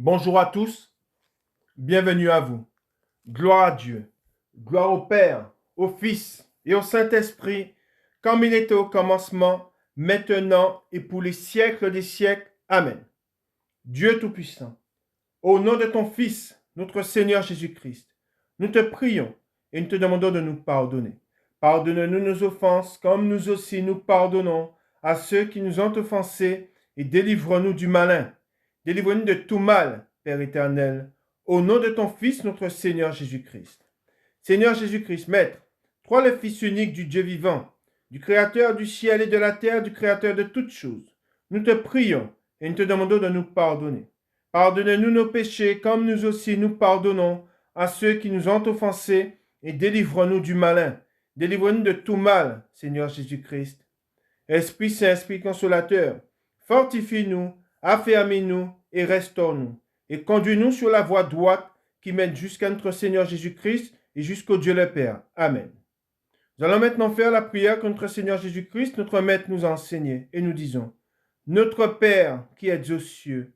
Bonjour à tous, bienvenue à vous. Gloire à Dieu, gloire au Père, au Fils et au Saint-Esprit, comme il était au commencement, maintenant et pour les siècles des siècles. Amen. Dieu Tout-Puissant, au nom de ton Fils, notre Seigneur Jésus-Christ, nous te prions et nous te demandons de nous pardonner. Pardonne-nous nos offenses, comme nous aussi nous pardonnons à ceux qui nous ont offensés, et délivre-nous du malin. Délivre-nous de tout mal, Père éternel, au nom de ton Fils, notre Seigneur Jésus-Christ. Seigneur Jésus-Christ, Maître, toi le Fils unique du Dieu vivant, du Créateur du ciel et de la terre, du Créateur de toutes choses, nous te prions et nous te demandons de nous pardonner. Pardonne-nous nos péchés, comme nous aussi nous pardonnons à ceux qui nous ont offensés, et délivre-nous du malin. Délivre-nous de tout mal, Seigneur Jésus-Christ. Esprit Saint, Esprit Consolateur, fortifie-nous, affermis-nous et restaure-nous, et conduis-nous sur la voie droite qui mène jusqu'à notre Seigneur Jésus-Christ et jusqu'au Dieu le Père. Amen. Nous allons maintenant faire la prière que notre Seigneur Jésus-Christ, notre Maître, nous a enseignée, et nous disons, Notre Père qui es aux cieux,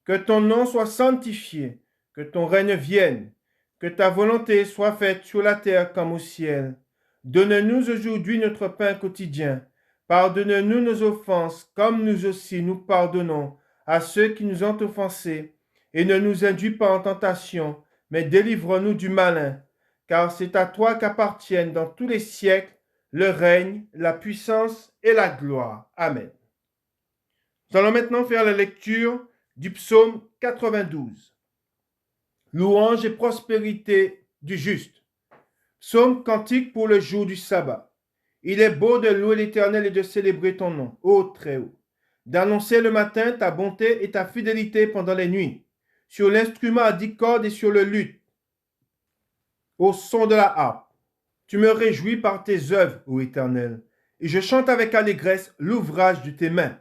que ton nom soit sanctifié, que ton règne vienne, que ta volonté soit faite sur la terre comme au ciel. Donne-nous aujourd'hui notre pain quotidien. Pardonne-nous nos offenses, comme nous aussi nous pardonnons à ceux qui nous ont offensés. Et ne nous induis pas en tentation, mais délivre-nous du malin. Car c'est à toi qu'appartiennent dans tous les siècles le règne, la puissance et la gloire. Amen. Nous allons maintenant faire la lecture du psaume 92. Louange et prospérité du juste. Psaume cantique pour le jour du sabbat. Il est beau de louer l'Éternel et de célébrer ton nom, ô Très-Haut. D'annoncer le matin ta bonté et ta fidélité pendant les nuits, sur l'instrument à 10 cordes et sur le luth, au son de la harpe. Tu me réjouis par tes œuvres, ô Éternel, et je chante avec allégresse l'ouvrage de tes mains.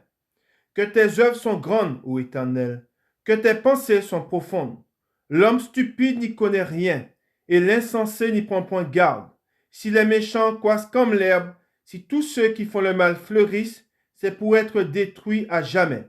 Que tes œuvres sont grandes, ô Éternel, que tes pensées sont profondes. L'homme stupide n'y connaît rien, et l'insensé n'y prend point garde. Si les méchants croissent comme l'herbe, si tous ceux qui font le mal fleurissent, c'est pour être détruits à jamais.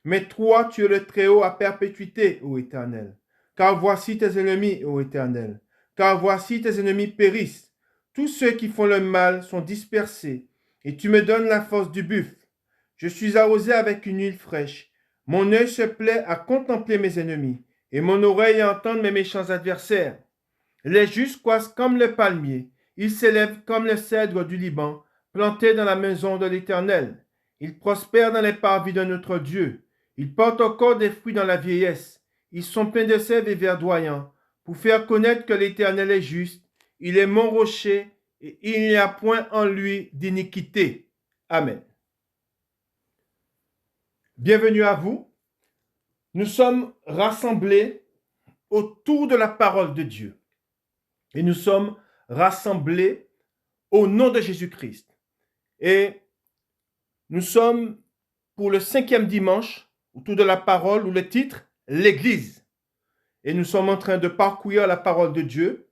Mais toi, tu es le Très-Haut à perpétuité, ô Éternel. Car voici tes ennemis, ô Éternel. Car voici tes ennemis périssent. Tous ceux qui font le mal sont dispersés, et tu me donnes la force du buffle. Je suis arrosé avec une huile fraîche. Mon œil se plaît à contempler mes ennemis, et mon oreille à entendre mes méchants adversaires. Les justes croissent comme le palmier. Ils s'élèvent comme le cèdre du Liban, plantés dans la maison de l'Éternel. Ils prospèrent dans les parvis de notre Dieu. Ils portent encore des fruits dans la vieillesse. Ils sont pleins de sève et verdoyants, pour faire connaître que l'Éternel est juste. Il est mon rocher, et il n'y a point en lui d'iniquité. Amen. Bienvenue à vous. Nous sommes rassemblés autour de la parole de Dieu. Et nous sommes rassemblés au nom de Jésus-Christ. Et nous sommes pour le 5e dimanche autour de la parole, où le titre, l'Église. Et nous sommes en train de parcourir la parole de Dieu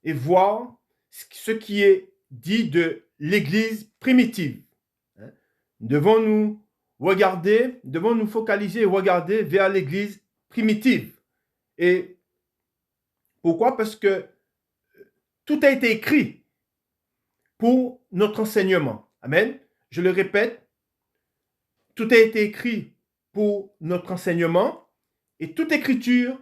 et voir ce qui est dit de l'Église primitive. Devons nous focaliser et regarder vers l'Église primitive. Et pourquoi? Parce que tout a été écrit pour notre enseignement. Amen. Je le répète, tout a été écrit pour notre enseignement, et toute écriture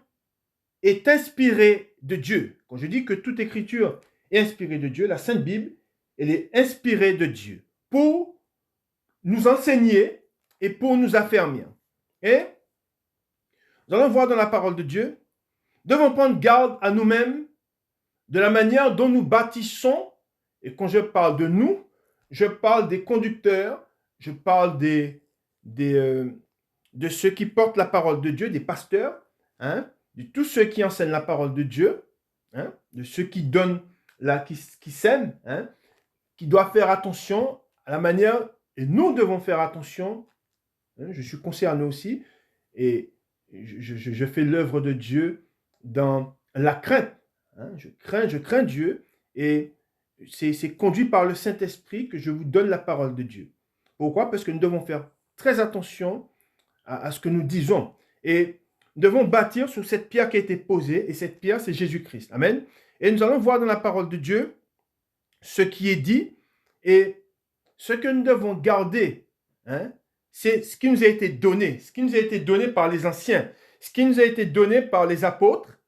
est inspirée de Dieu. Quand je dis que toute écriture est inspirée de Dieu, la Sainte Bible, elle est inspirée de Dieu pour nous enseigner et pour nous affermir. Et nous allons voir dans la parole de Dieu, devons prendre garde à nous-mêmes de la manière dont nous bâtissons. Et quand je parle de nous, je parle des conducteurs, je parle de ceux qui portent la parole de Dieu, des pasteurs, de tous ceux qui enseignent la parole de Dieu, de ceux qui donnent, qui sèment, qui doivent faire attention à la manière, et nous devons faire attention, je suis concerné aussi, et je fais l'œuvre de Dieu dans la crainte. Je crains Dieu, et c'est conduit par le Saint-Esprit que je vous donne la parole de Dieu. Pourquoi? Parce que nous devons faire très attention à ce que nous disons. Et devons bâtir sur cette pierre qui a été posée, et cette pierre, c'est Jésus-Christ. Amen. Et nous allons voir dans la parole de Dieu ce qui est dit, et ce que nous devons garder, hein, c'est ce qui nous a été donné, ce qui nous a été donné par les anciens, ce qui nous a été donné par les apôtres,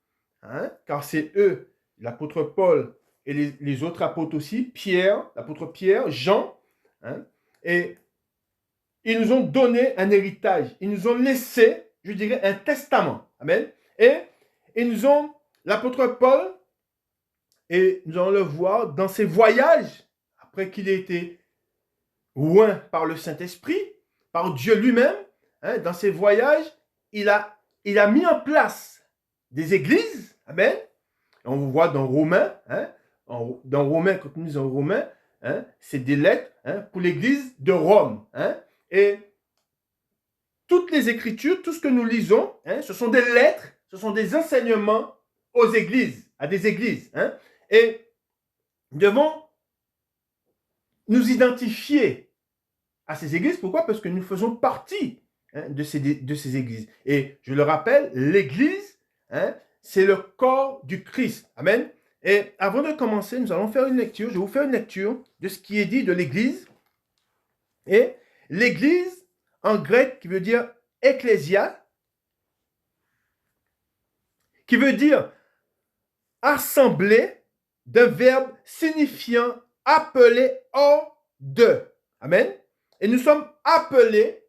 hein, car c'est eux, l'apôtre Paul et les autres apôtres aussi, Pierre, l'apôtre Pierre, Jean, hein, et ils nous ont donné un héritage, ils nous ont laissé, je dirais, un testament. Amen. Et ils nous ont, l'apôtre Paul, et nous allons le voir dans ses voyages, après qu'il ait été oint par le Saint-Esprit, par Dieu lui-même, hein, dans ses voyages, il a mis en place des églises. Amen. On vous voit dans Romains, hein, dans Romains, quand nous lisons Romains, hein, c'est des lettres, hein, pour l'église de Rome. Hein, et toutes les Écritures, tout ce que nous lisons, hein, ce sont des lettres, ce sont des enseignements aux églises, à des églises. Hein, et nous devons nous identifier à ces églises. Pourquoi? Parce que nous faisons partie, hein, de ces églises. Et je le rappelle, l'église, hein, c'est le corps du Christ. Amen. Et avant de commencer, nous allons faire une lecture. Je vais vous faire une lecture de ce qui est dit de l'église. Et l'église, en grec, qui veut dire ecclésia, qui veut dire assemblée, d'un verbe signifiant appeler hors de. Amen. Et nous sommes appelés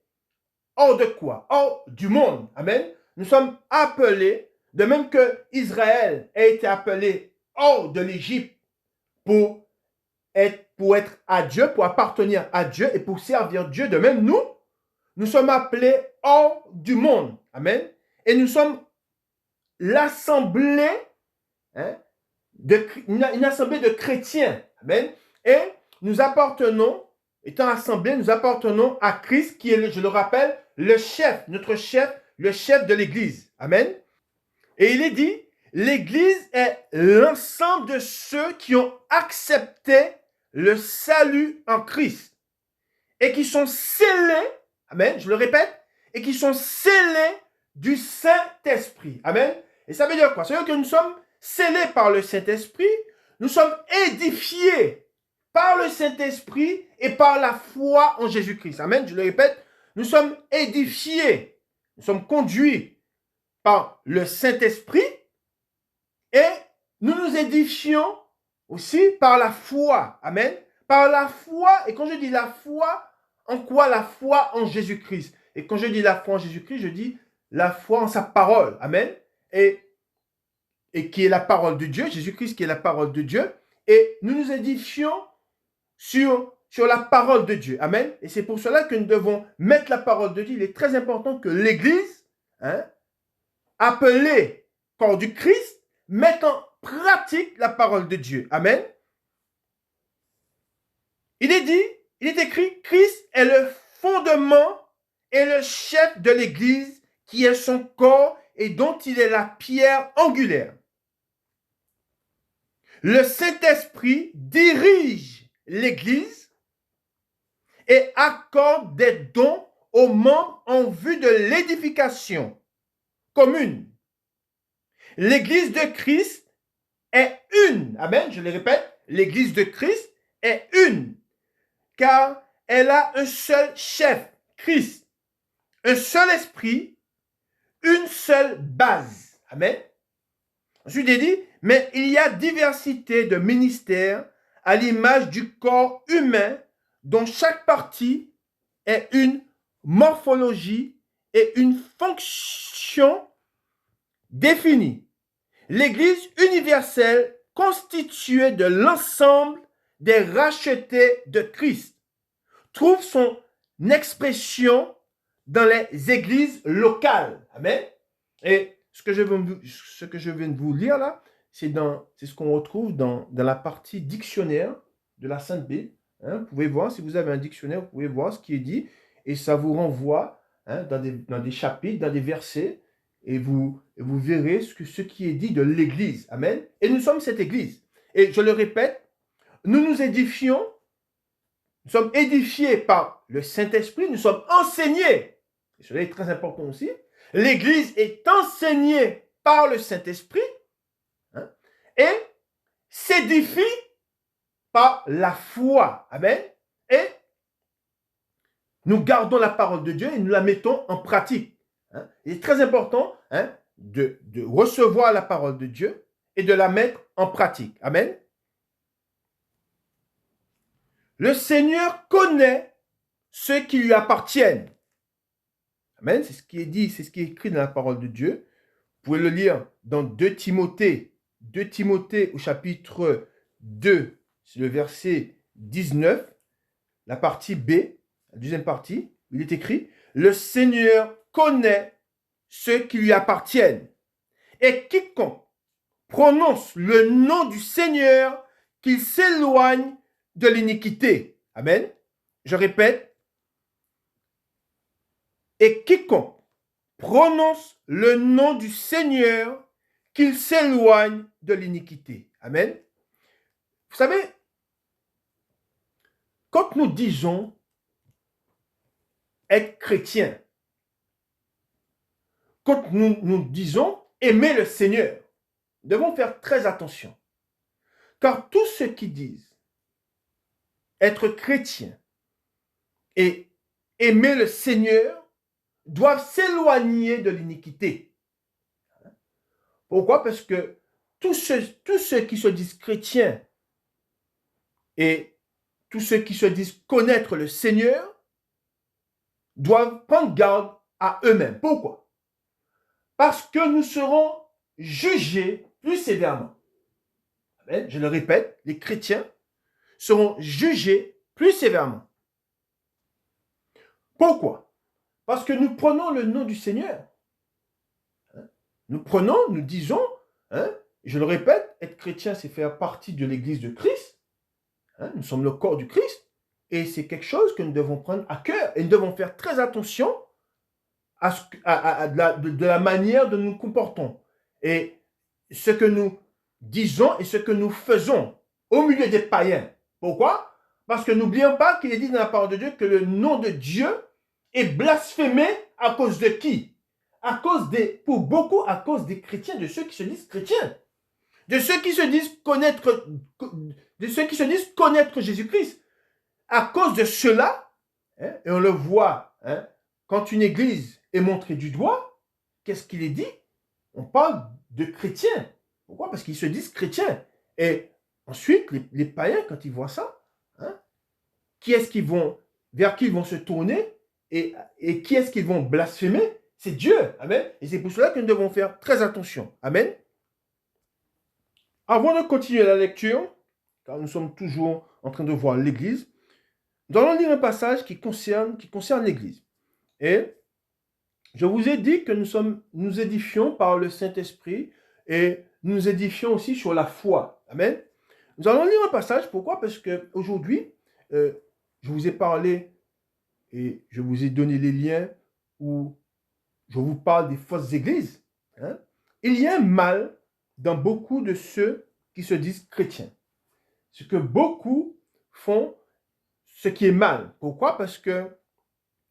hors de quoi? Hors du monde. Amen. Nous sommes appelés, de même que Israël a été appelé hors de l'Égypte pour être à Dieu, pour appartenir à Dieu et pour servir Dieu. De même, nous sommes appelés hors du monde. Amen. Et nous sommes l'assemblée, hein, une assemblée de chrétiens. Amen. Et nous appartenons, étant assemblés, nous appartenons à Christ qui est, je le rappelle, le chef, notre chef, le chef de l'Église. Amen. Et il est dit, l'Église est l'ensemble de ceux qui ont accepté le salut en Christ et qui sont scellés, amen, je le répète, et qui sont scellés du Saint-Esprit. Amen. Et ça veut dire quoi? Ça veut dire que nous sommes scellés par le Saint-Esprit, nous sommes édifiés par le Saint-Esprit et par la foi en Jésus-Christ. Amen. Je le répète, nous sommes édifiés, nous sommes conduits par le Saint-Esprit et nous nous édifions aussi par la foi. Amen. Par la foi, et quand je dis la foi, en quoi? La foi en Jésus-Christ. Et quand je dis la foi en Jésus-Christ, je dis la foi en sa parole. Amen. Et qui est la parole de Dieu, Jésus-Christ qui est la parole de Dieu. Et nous nous édifions sur la parole de Dieu. Amen. Et c'est pour cela que nous devons mettre la parole de Dieu. Il est très important que l'Église, hein, appelée corps du Christ, mette en pratique la parole de Dieu. Amen. Il est dit, il est écrit, Christ est le fondement et le chef de l'Église qui est son corps et dont il est la pierre angulaire. Le Saint-Esprit dirige l'Église et accorde des dons aux membres en vue de l'édification commune. L'Église de Christ est une. Amen, je le répète, l'Église de Christ est une, car elle a un seul chef, Christ, un seul esprit, une seule base. Amen. Ensuite, il dit, mais il y a diversité de ministères à l'image du corps humain dont chaque partie est une morphologie et une fonction définie. L'Église universelle constituée de l'ensemble des rachetés de Christ trouve son expression dans les églises locales. Amen. Et ce que je viens de vous lire là, c'est ce qu'on retrouve dans la partie dictionnaire de la Sainte Bible. Hein, vous pouvez voir, si vous avez un dictionnaire, vous pouvez voir ce qui est dit et ça vous renvoie, hein, dans des chapitres, dans des versets et vous verrez ce qui est dit de l'Église. Amen. Et nous sommes cette Église. Et je le répète, nous nous édifions, nous sommes édifiés par le Saint-Esprit, nous sommes enseignés. Et cela est très important aussi. L'Église est enseignée par le Saint-Esprit, hein, et s'édifie par la foi. Amen. Et nous gardons la parole de Dieu et nous la mettons en pratique. Hein. Il est très important, hein, de recevoir la parole de Dieu et de la mettre en pratique. Amen. Le Seigneur connaît ceux qui lui appartiennent. Amen. C'est ce qui est dit, c'est ce qui est écrit dans la parole de Dieu. Vous pouvez le lire dans 2 Timothée. 2 Timothée au chapitre 2, c'est le verset 19, la partie B, la deuxième partie, il est écrit « Le Seigneur connaît ceux qui lui appartiennent, et quiconque prononce le nom du Seigneur, qu'il s'éloigne de l'iniquité. » Amen. Je répète. Et quiconque prononce le nom du Seigneur, qu'il s'éloigne de l'iniquité. Amen. Vous savez, quand nous disons être chrétien, quand nous disons aimer le Seigneur, nous devons faire très attention. Car tous ceux qui disent être chrétien et aimer le Seigneur doivent s'éloigner de l'iniquité. Pourquoi? Parce que tous ceux qui se disent chrétiens et tous ceux qui se disent connaître le Seigneur doivent prendre garde à eux-mêmes. Pourquoi? Parce que nous serons jugés plus sévèrement. Amen. Je le répète, les chrétiens seront jugés plus sévèrement. Pourquoi? Parce que nous prenons le nom du Seigneur. Nous disons, je le répète, être chrétien, c'est faire partie de l'Église de Christ. Nous sommes le corps du Christ. Et c'est quelque chose que nous devons prendre à cœur. Et nous devons faire très attention de la manière dont nous nous comportons. Et ce que nous disons et ce que nous faisons au milieu des païens. Pourquoi? Parce que n'oublions pas qu'il est dit dans la parole de Dieu que le nom de Dieu est blasphémé à cause de qui? Pour beaucoup, à cause des chrétiens, de ceux qui se disent chrétiens. De ceux qui se disent connaître Jésus-Christ. À cause de cela, et on le voit, quand une église est montrée du doigt, qu'est-ce qu'il est dit? On parle de chrétiens. Pourquoi? Parce qu'ils se disent chrétiens. Et ensuite, les païens, quand ils voient ça, vers qui ils vont se tourner et qui est-ce qu'ils vont blasphémer? C'est Dieu. Amen. Et c'est pour cela que nous devons faire très attention. Amen. Avant de continuer la lecture, car nous sommes toujours en train de voir l'Église, nous allons lire un passage qui concerne l'Église. Et je vous ai dit que nous édifions par le Saint-Esprit et nous édifions aussi sur la foi. Amen. Nous allons lire un passage. Pourquoi? Parce qu'aujourd'hui, je vous ai parlé et je vous ai donné les liens où je vous parle des fausses églises. Il y a un mal dans beaucoup de ceux qui se disent chrétiens. Ce que beaucoup font, ce qui est mal. Pourquoi? Parce que,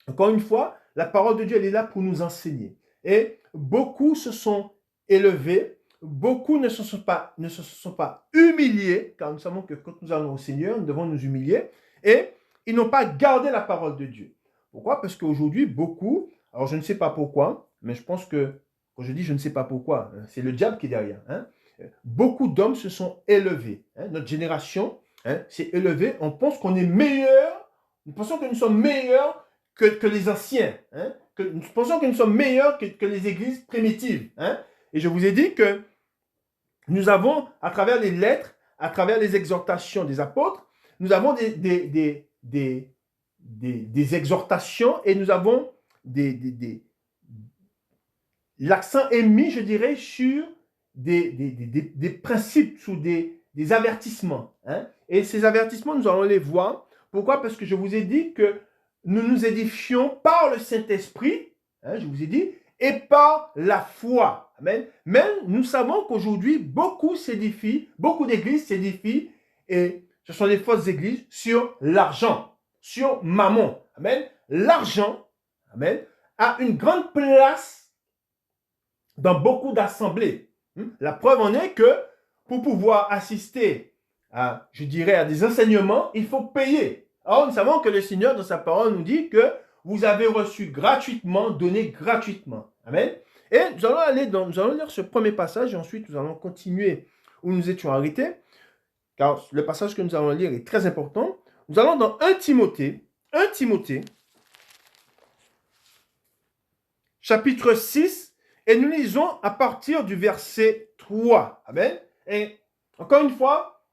encore une fois, la parole de Dieu, elle est là pour nous enseigner. Et beaucoup se sont élevés, beaucoup ne se sont pas humiliés, car nous savons que quand nous allons au Seigneur, nous devons nous humilier, et ils n'ont pas gardé la parole de Dieu. Pourquoi? Parce qu'aujourd'hui, beaucoup, alors je ne sais pas pourquoi, mais je pense que, quand je dis je ne sais pas pourquoi, c'est le diable qui est derrière. Beaucoup d'hommes se sont élevés. Notre génération s'est élevée. On pense qu'on est meilleur. Nous pensons que nous sommes meilleurs que les anciens. Nous pensons que nous sommes meilleurs que les églises primitives. Et je vous ai dit que nous avons, à travers les lettres, à travers les exhortations des apôtres, nous avons des exhortations et nous avons l'accent est mis, je dirais, sur des principes, sur des avertissements. Et ces avertissements, nous allons les voir. Pourquoi? Parce que je vous ai dit que nous nous édifions par le Saint-Esprit, je vous ai dit, et par la foi. Amen. Mais nous savons qu'aujourd'hui, beaucoup d'églises s'édifient, et ce sont des fausses églises, sur l'argent, sur mammon. Amen. L'argent, amen, a une grande place dans beaucoup d'assemblées. La preuve en est que pour pouvoir assister à, je dirais, à des enseignements, il faut payer. Or, nous savons que le Seigneur, dans sa parole, nous dit que vous avez reçu gratuitement, donné gratuitement. Amen. Et nous allons lire ce premier passage et ensuite nous allons continuer où nous étions arrêtés, car le passage que nous allons lire est très important. Nous allons dans 1 Timothée, chapitre 6, et nous lisons à partir du verset 3. Amen. Et encore une fois,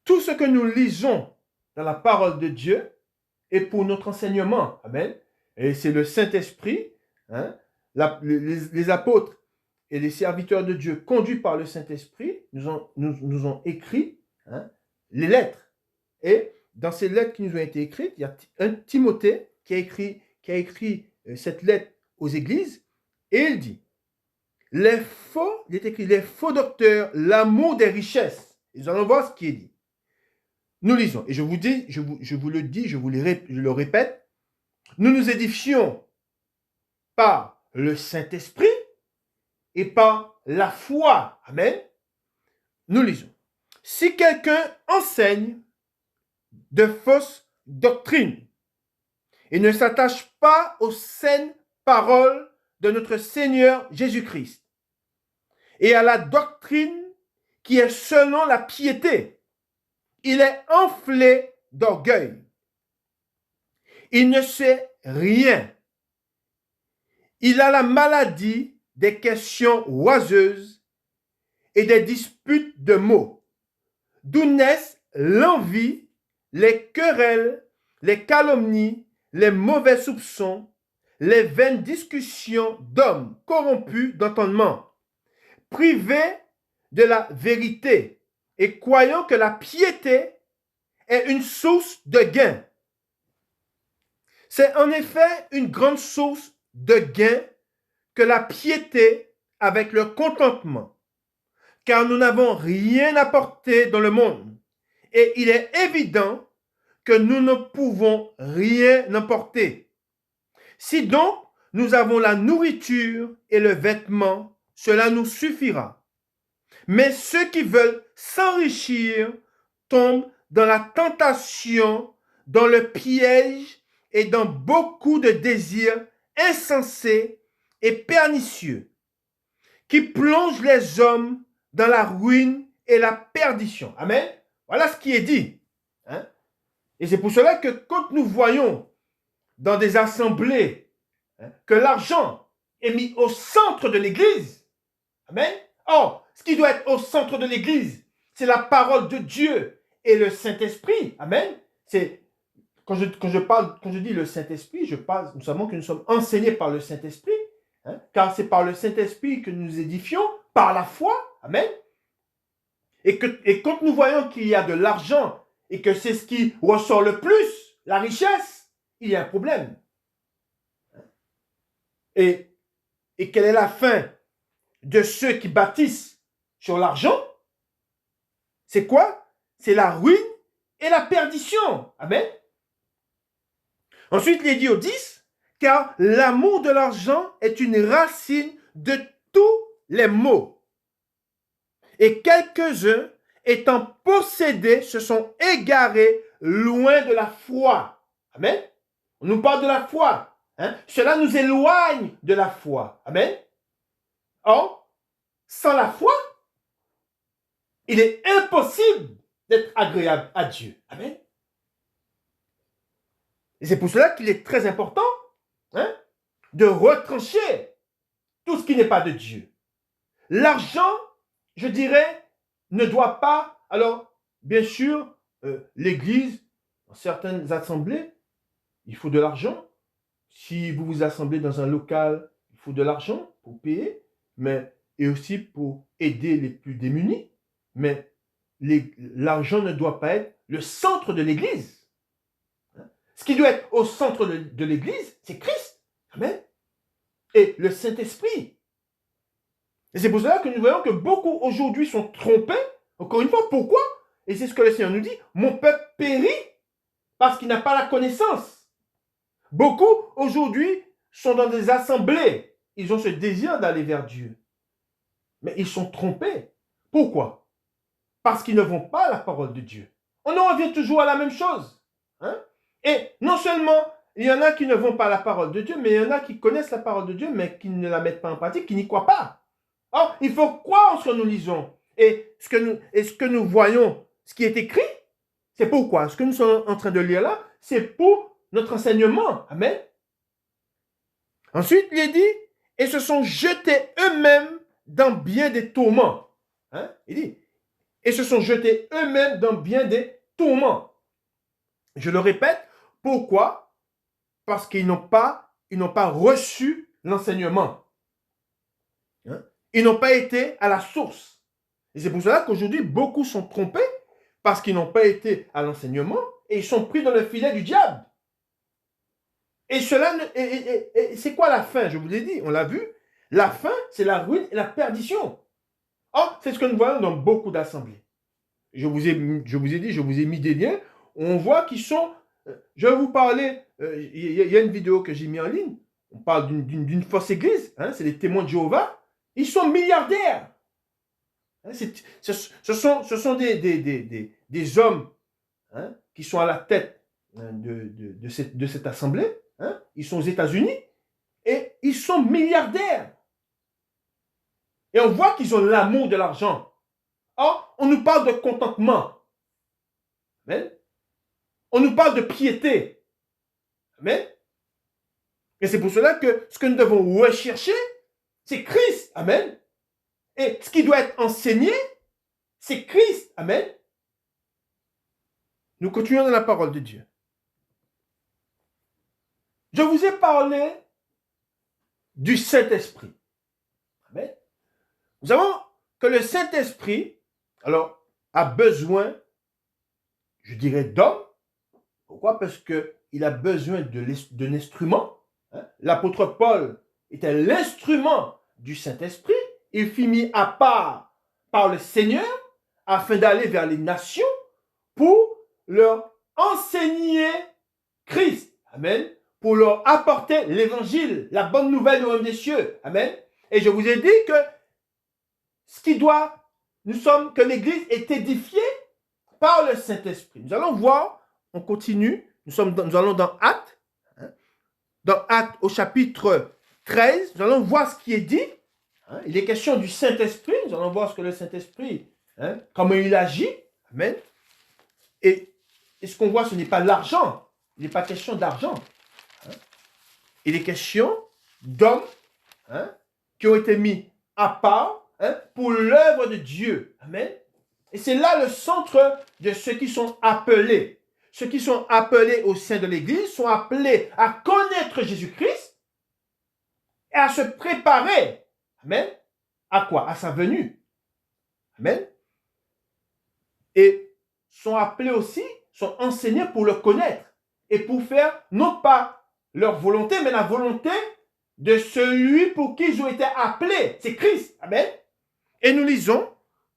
tout ce que nous lisons dans la parole de Dieu est pour notre enseignement. Amen. Et c'est le Saint-Esprit, les apôtres et les serviteurs de Dieu conduits par le Saint-Esprit nous ont écrit les lettres. Et dans ces lettres qui nous ont été écrites, il y a un Timothée qui a écrit cette lettre aux églises, et il dit, il est écrit, les faux docteurs, l'amour des richesses. Et nous allons voir ce qui est dit. Nous lisons, et je vous le dis, je le répète, nous nous édifions par le Saint-Esprit et par la foi. Amen. Nous lisons. Si quelqu'un enseigne de fausses doctrines et ne s'attache pas aux saines paroles de notre Seigneur Jésus-Christ et à la doctrine qui est selon la piété, il est enflé d'orgueil. Il ne sait rien. Il a la maladie des questions oiseuses et des disputes de mots, d'où naissent l'envie, les querelles, les calomnies, les mauvais soupçons, les vaines discussions d'hommes corrompus d'entendement, privés de la vérité et croyant que la piété est une source de gain. C'est en effet une grande source de gain que la piété avec le contentement, car nous n'avons rien apporté dans le monde, et il est évident que nous ne pouvons rien emporter. Si donc nous avons la nourriture et le vêtement, cela nous suffira. Mais ceux qui veulent s'enrichir tombent dans la tentation, dans le piège et dans beaucoup de désirs insensés et pernicieux, qui plongent les hommes dans la ruine et la perdition. Amen. Voilà ce qui est dit. Et c'est pour cela que quand nous voyons dans des assemblées que l'argent est mis au centre de l'Église, amen. Or, ce qui doit être au centre de l'Église, c'est la parole de Dieu et le Saint-Esprit. Amen. C'est quand je dis le Saint-Esprit, nous savons que nous sommes enseignés par le Saint-Esprit, car c'est par le Saint-Esprit que nous nous édifions, par la foi. Amen. Et quand nous voyons qu'il y a de l'argent et que c'est ce qui ressort le plus, la richesse, il y a un problème. Et quelle est la fin de ceux qui bâtissent sur l'argent? C'est quoi? C'est la ruine et la perdition. Amen. Ensuite, il est dit au 10, car l'amour de l'argent est une racine de tous les maux. Et quelques-uns, étant possédés, se sont égarés loin de la foi. Amen. On nous parle de la foi. Cela nous éloigne de la foi. Amen. Or, sans la foi, il est impossible d'être agréable à Dieu. Amen. Et c'est pour cela qu'il est très important de retrancher tout ce qui n'est pas de Dieu. L'argent, je dirais, ne doit pas... Alors, bien sûr, l'Église, dans certaines assemblées, il faut de l'argent. Si vous vous assemblez dans un local, il faut de l'argent pour payer, et aussi pour aider les plus démunis. Mais l'argent ne doit pas être le centre de l'Église. Ce qui doit être au centre de l'Église, c'est Christ. Amen. Et le Saint-Esprit. Et c'est pour cela que nous voyons que beaucoup aujourd'hui sont trompés. Encore une fois, pourquoi? Et c'est ce que le Seigneur nous dit. Mon peuple périt parce qu'il n'a pas la connaissance. Beaucoup aujourd'hui sont dans des assemblées. ils ont ce désir d'aller vers Dieu. Mais ils sont trompés. Pourquoi? Parce qu'ils ne vont pas à la parole de Dieu. On en revient toujours à la même chose. Hein? Et non seulement il y en a qui ne vont pas à la parole de Dieu, mais il y en a qui connaissent la parole de Dieu, mais qui ne la mettent pas en pratique, qui n'y croient pas. Or, il faut croire en ce que nous lisons. Et ce que nous voyons, ce qui est écrit, c'est pourquoi? Ce que nous sommes en train de lire là, c'est pour notre enseignement. Amen. Ensuite, il est dit, et se sont jetés eux-mêmes dans bien des tourments. Hein? Il dit, et se sont jetés eux-mêmes dans bien des tourments. Je le répète, pourquoi? Parce qu'ils n'ont pas reçu l'enseignement. Hein? Ils n'ont pas été à la source. Et c'est pour cela qu'aujourd'hui, beaucoup sont trompés parce qu'ils n'ont pas été à l'enseignement et ils sont pris dans le filet du diable. Et cela, c'est quoi la fin? Je vous l'ai dit, on l'a vu. La fin, c'est la ruine et la perdition. Or, c'est ce que nous voyons dans beaucoup d'assemblées. Je vous ai dit, je vous ai mis des liens. On voit qu'ils sont... Je vais vous parler, il y a une vidéo que j'ai mis en ligne. On parle d'une fausse église. Hein, c'est les témoins de Jéhovah. Ils sont milliardaires. Hein, ce sont des hommes, hein, qui sont à la tête, hein, de cette assemblée. Hein. Ils sont aux États-Unis et ils sont milliardaires. Et on voit qu'ils ont l'amour de l'argent. Or, on nous parle de contentement. Amen. On nous parle de piété. Amen. Et c'est pour cela que ce que nous devons rechercher, c'est Christ. Amen. Et ce qui doit être enseigné, c'est Christ. Amen. Nous continuons dans la parole de Dieu. Je vous ai parlé du Saint-Esprit. Amen. Nous savons que le Saint-Esprit, alors, a besoin, je dirais, d'hommes. Pourquoi? Parce qu'il a besoin d'un instrument. Hein? L'apôtre Paul était l'instrument du Saint-Esprit. Il fut mis à part par le Seigneur afin d'aller vers les nations pour leur enseigner Christ. Amen. Pour leur apporter l'évangile, la bonne nouvelle du royaume des cieux. Amen. Et je vous ai dit que que l'Église est édifiée par le Saint-Esprit. Nous allons voir, on continue, nous allons dans Actes, hein, dans Actes au chapitre 13, nous allons voir ce qui est dit. Hein, il est question du Saint-Esprit, nous allons voir ce que le Saint-Esprit, hein, comment il agit. Amen. Et ce qu'on voit, ce n'est pas l'argent, il n'est pas question d'argent. Hein. Il est question d'hommes, hein, qui ont été mis à part, hein, pour l'œuvre de Dieu. Amen. Et c'est là le centre de ceux qui sont appelés. Ceux qui sont appelés au sein de l'Église sont appelés à connaître Jésus-Christ et à se préparer. Amen. À quoi? À sa venue. Amen. Et sont appelés aussi, sont enseignés pour le connaître et pour faire non pas leur volonté, mais la volonté de celui pour qui ils ont été appelés. C'est Christ. Amen. Et nous lisons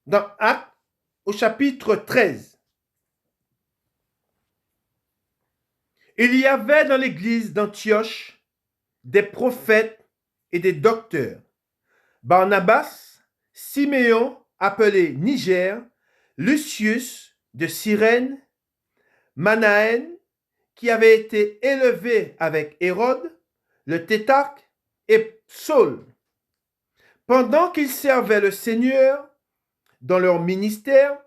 dans Actes au chapitre 13. Il y avait dans l'église d'Antioche des prophètes et des docteurs. Barnabas, Siméon, appelé Niger, Lucius de Cyrène, Manaën, qui avait été élevé avec Hérode, le tétrarque, et Saul. Pendant qu'ils servaient le Seigneur dans leur ministère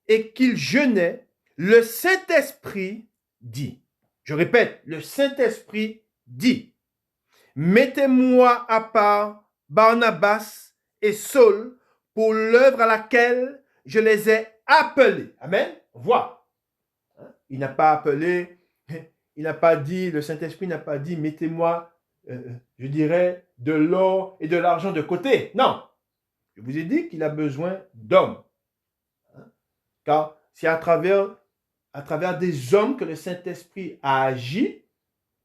et qu'ils jeûnaient, le Saint-Esprit dit, je répète, le Saint-Esprit dit, mettez-moi à part Barnabas et Saul pour l'œuvre à laquelle je les ai appelés. Amen. Vois. Il n'a pas appelé, il n'a pas dit, le Saint-Esprit n'a pas dit, mettez-moi, je dirais, de l'or et de l'argent de côté. Non. Je vous ai dit qu'il a besoin d'hommes. Car c'est à travers des hommes que le Saint-Esprit a agi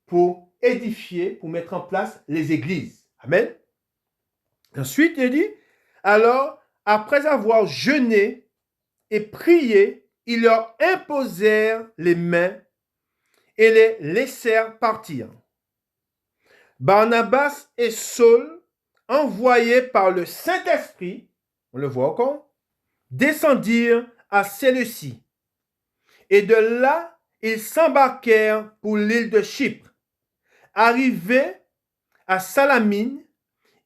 pour édifier, pour mettre en place les églises. Amen. Ensuite, il dit, alors, après avoir jeûné et prié, ils leur imposèrent les mains et les laissèrent partir. Barnabas et Saul envoyés par le Saint-Esprit, on le voit encore, descendirent à Séleucie. Et de là, ils s'embarquèrent pour l'île de Chypre. Arrivés à Salamine,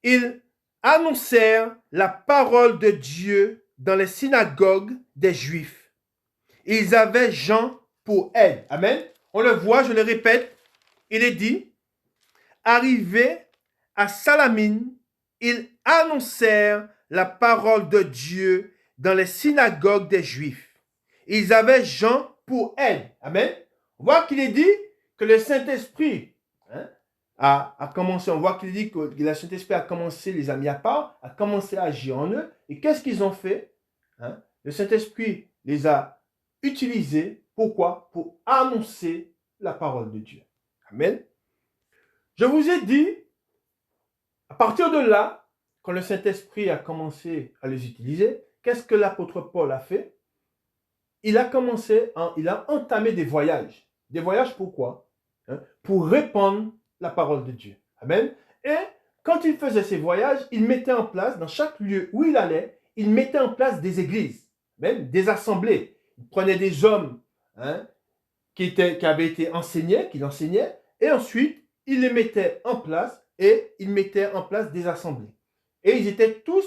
ils annoncèrent la parole de Dieu dans les synagogues des Juifs. Ils avaient Jean pour aide. Amen. On le voit, je le répète, il est dit, arrivés à Salamine, ils annoncèrent la parole de Dieu dans les synagogues des Juifs. Ils avaient Jean pour aide. Amen. On voit qu'il est dit que le Saint-Esprit a commencé, on voit qu'il dit que le Saint-Esprit a commencé, les a mis à part, a commencé à agir en eux. Et qu'est-ce qu'ils ont fait? Le Saint-Esprit les a utilisés. Pourquoi? Pour annoncer la parole de Dieu. Amen. Je vous ai dit, à partir de là, quand le Saint-Esprit a commencé à les utiliser, qu'est-ce que l'apôtre Paul a fait? Il a entamé des voyages. Des voyages pourquoi? Pour répandre la parole de Dieu. Amen. Et quand il faisait ces voyages, il mettait en place, dans chaque lieu où il allait, il mettait en place des églises, même des assemblées. Il prenait des hommes qui avaient été enseignés, qu'il enseignait, et ensuite, il les mettait en place et il mettait en place des assemblées. Et ils étaient tous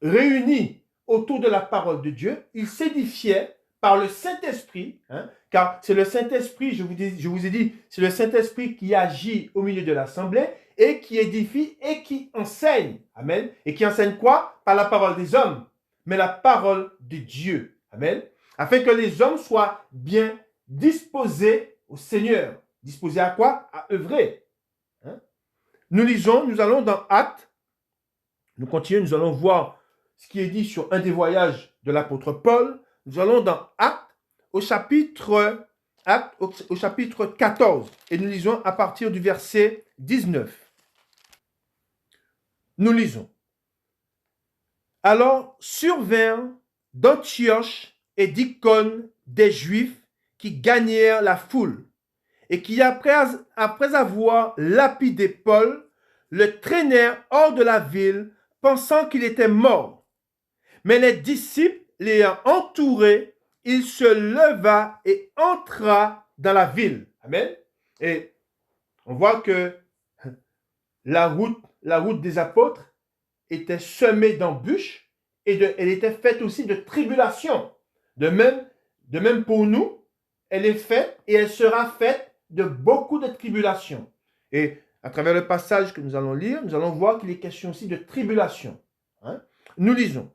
réunis autour de la parole de Dieu. Ils s'édifiaient par le Saint-Esprit, car c'est le Saint-Esprit, je vous ai dit, c'est le Saint-Esprit qui agit au milieu de l'assemblée et qui édifie et qui enseigne. Amen. Et qui enseigne quoi? Pas la parole des hommes, mais la parole de Dieu. Amen. Afin que les hommes soient bien disposés au Seigneur. Disposés à quoi? À œuvrer. Nous allons dans Actes. Nous continuons, nous allons voir ce qui est dit sur un des voyages de l'apôtre Paul. Nous allons dans Actes au chapitre 14 et nous lisons à partir du verset 19. Nous lisons. Alors survinrent d'Antioche et d'Icône des Juifs qui gagnèrent la foule et qui, après avoir lapidé Paul, le traînèrent hors de la ville, pensant qu'il était mort. Mais les disciples l'ayant entouré, il se leva et entra dans la ville. Amen. Et on voit que la route des apôtres était semée d'embûches et elle était faite aussi de tribulations. De même pour nous, elle est faite et elle sera faite de beaucoup de tribulations. Et à travers le passage que nous allons lire, nous allons voir qu'il est question aussi de tribulation. Nous lisons.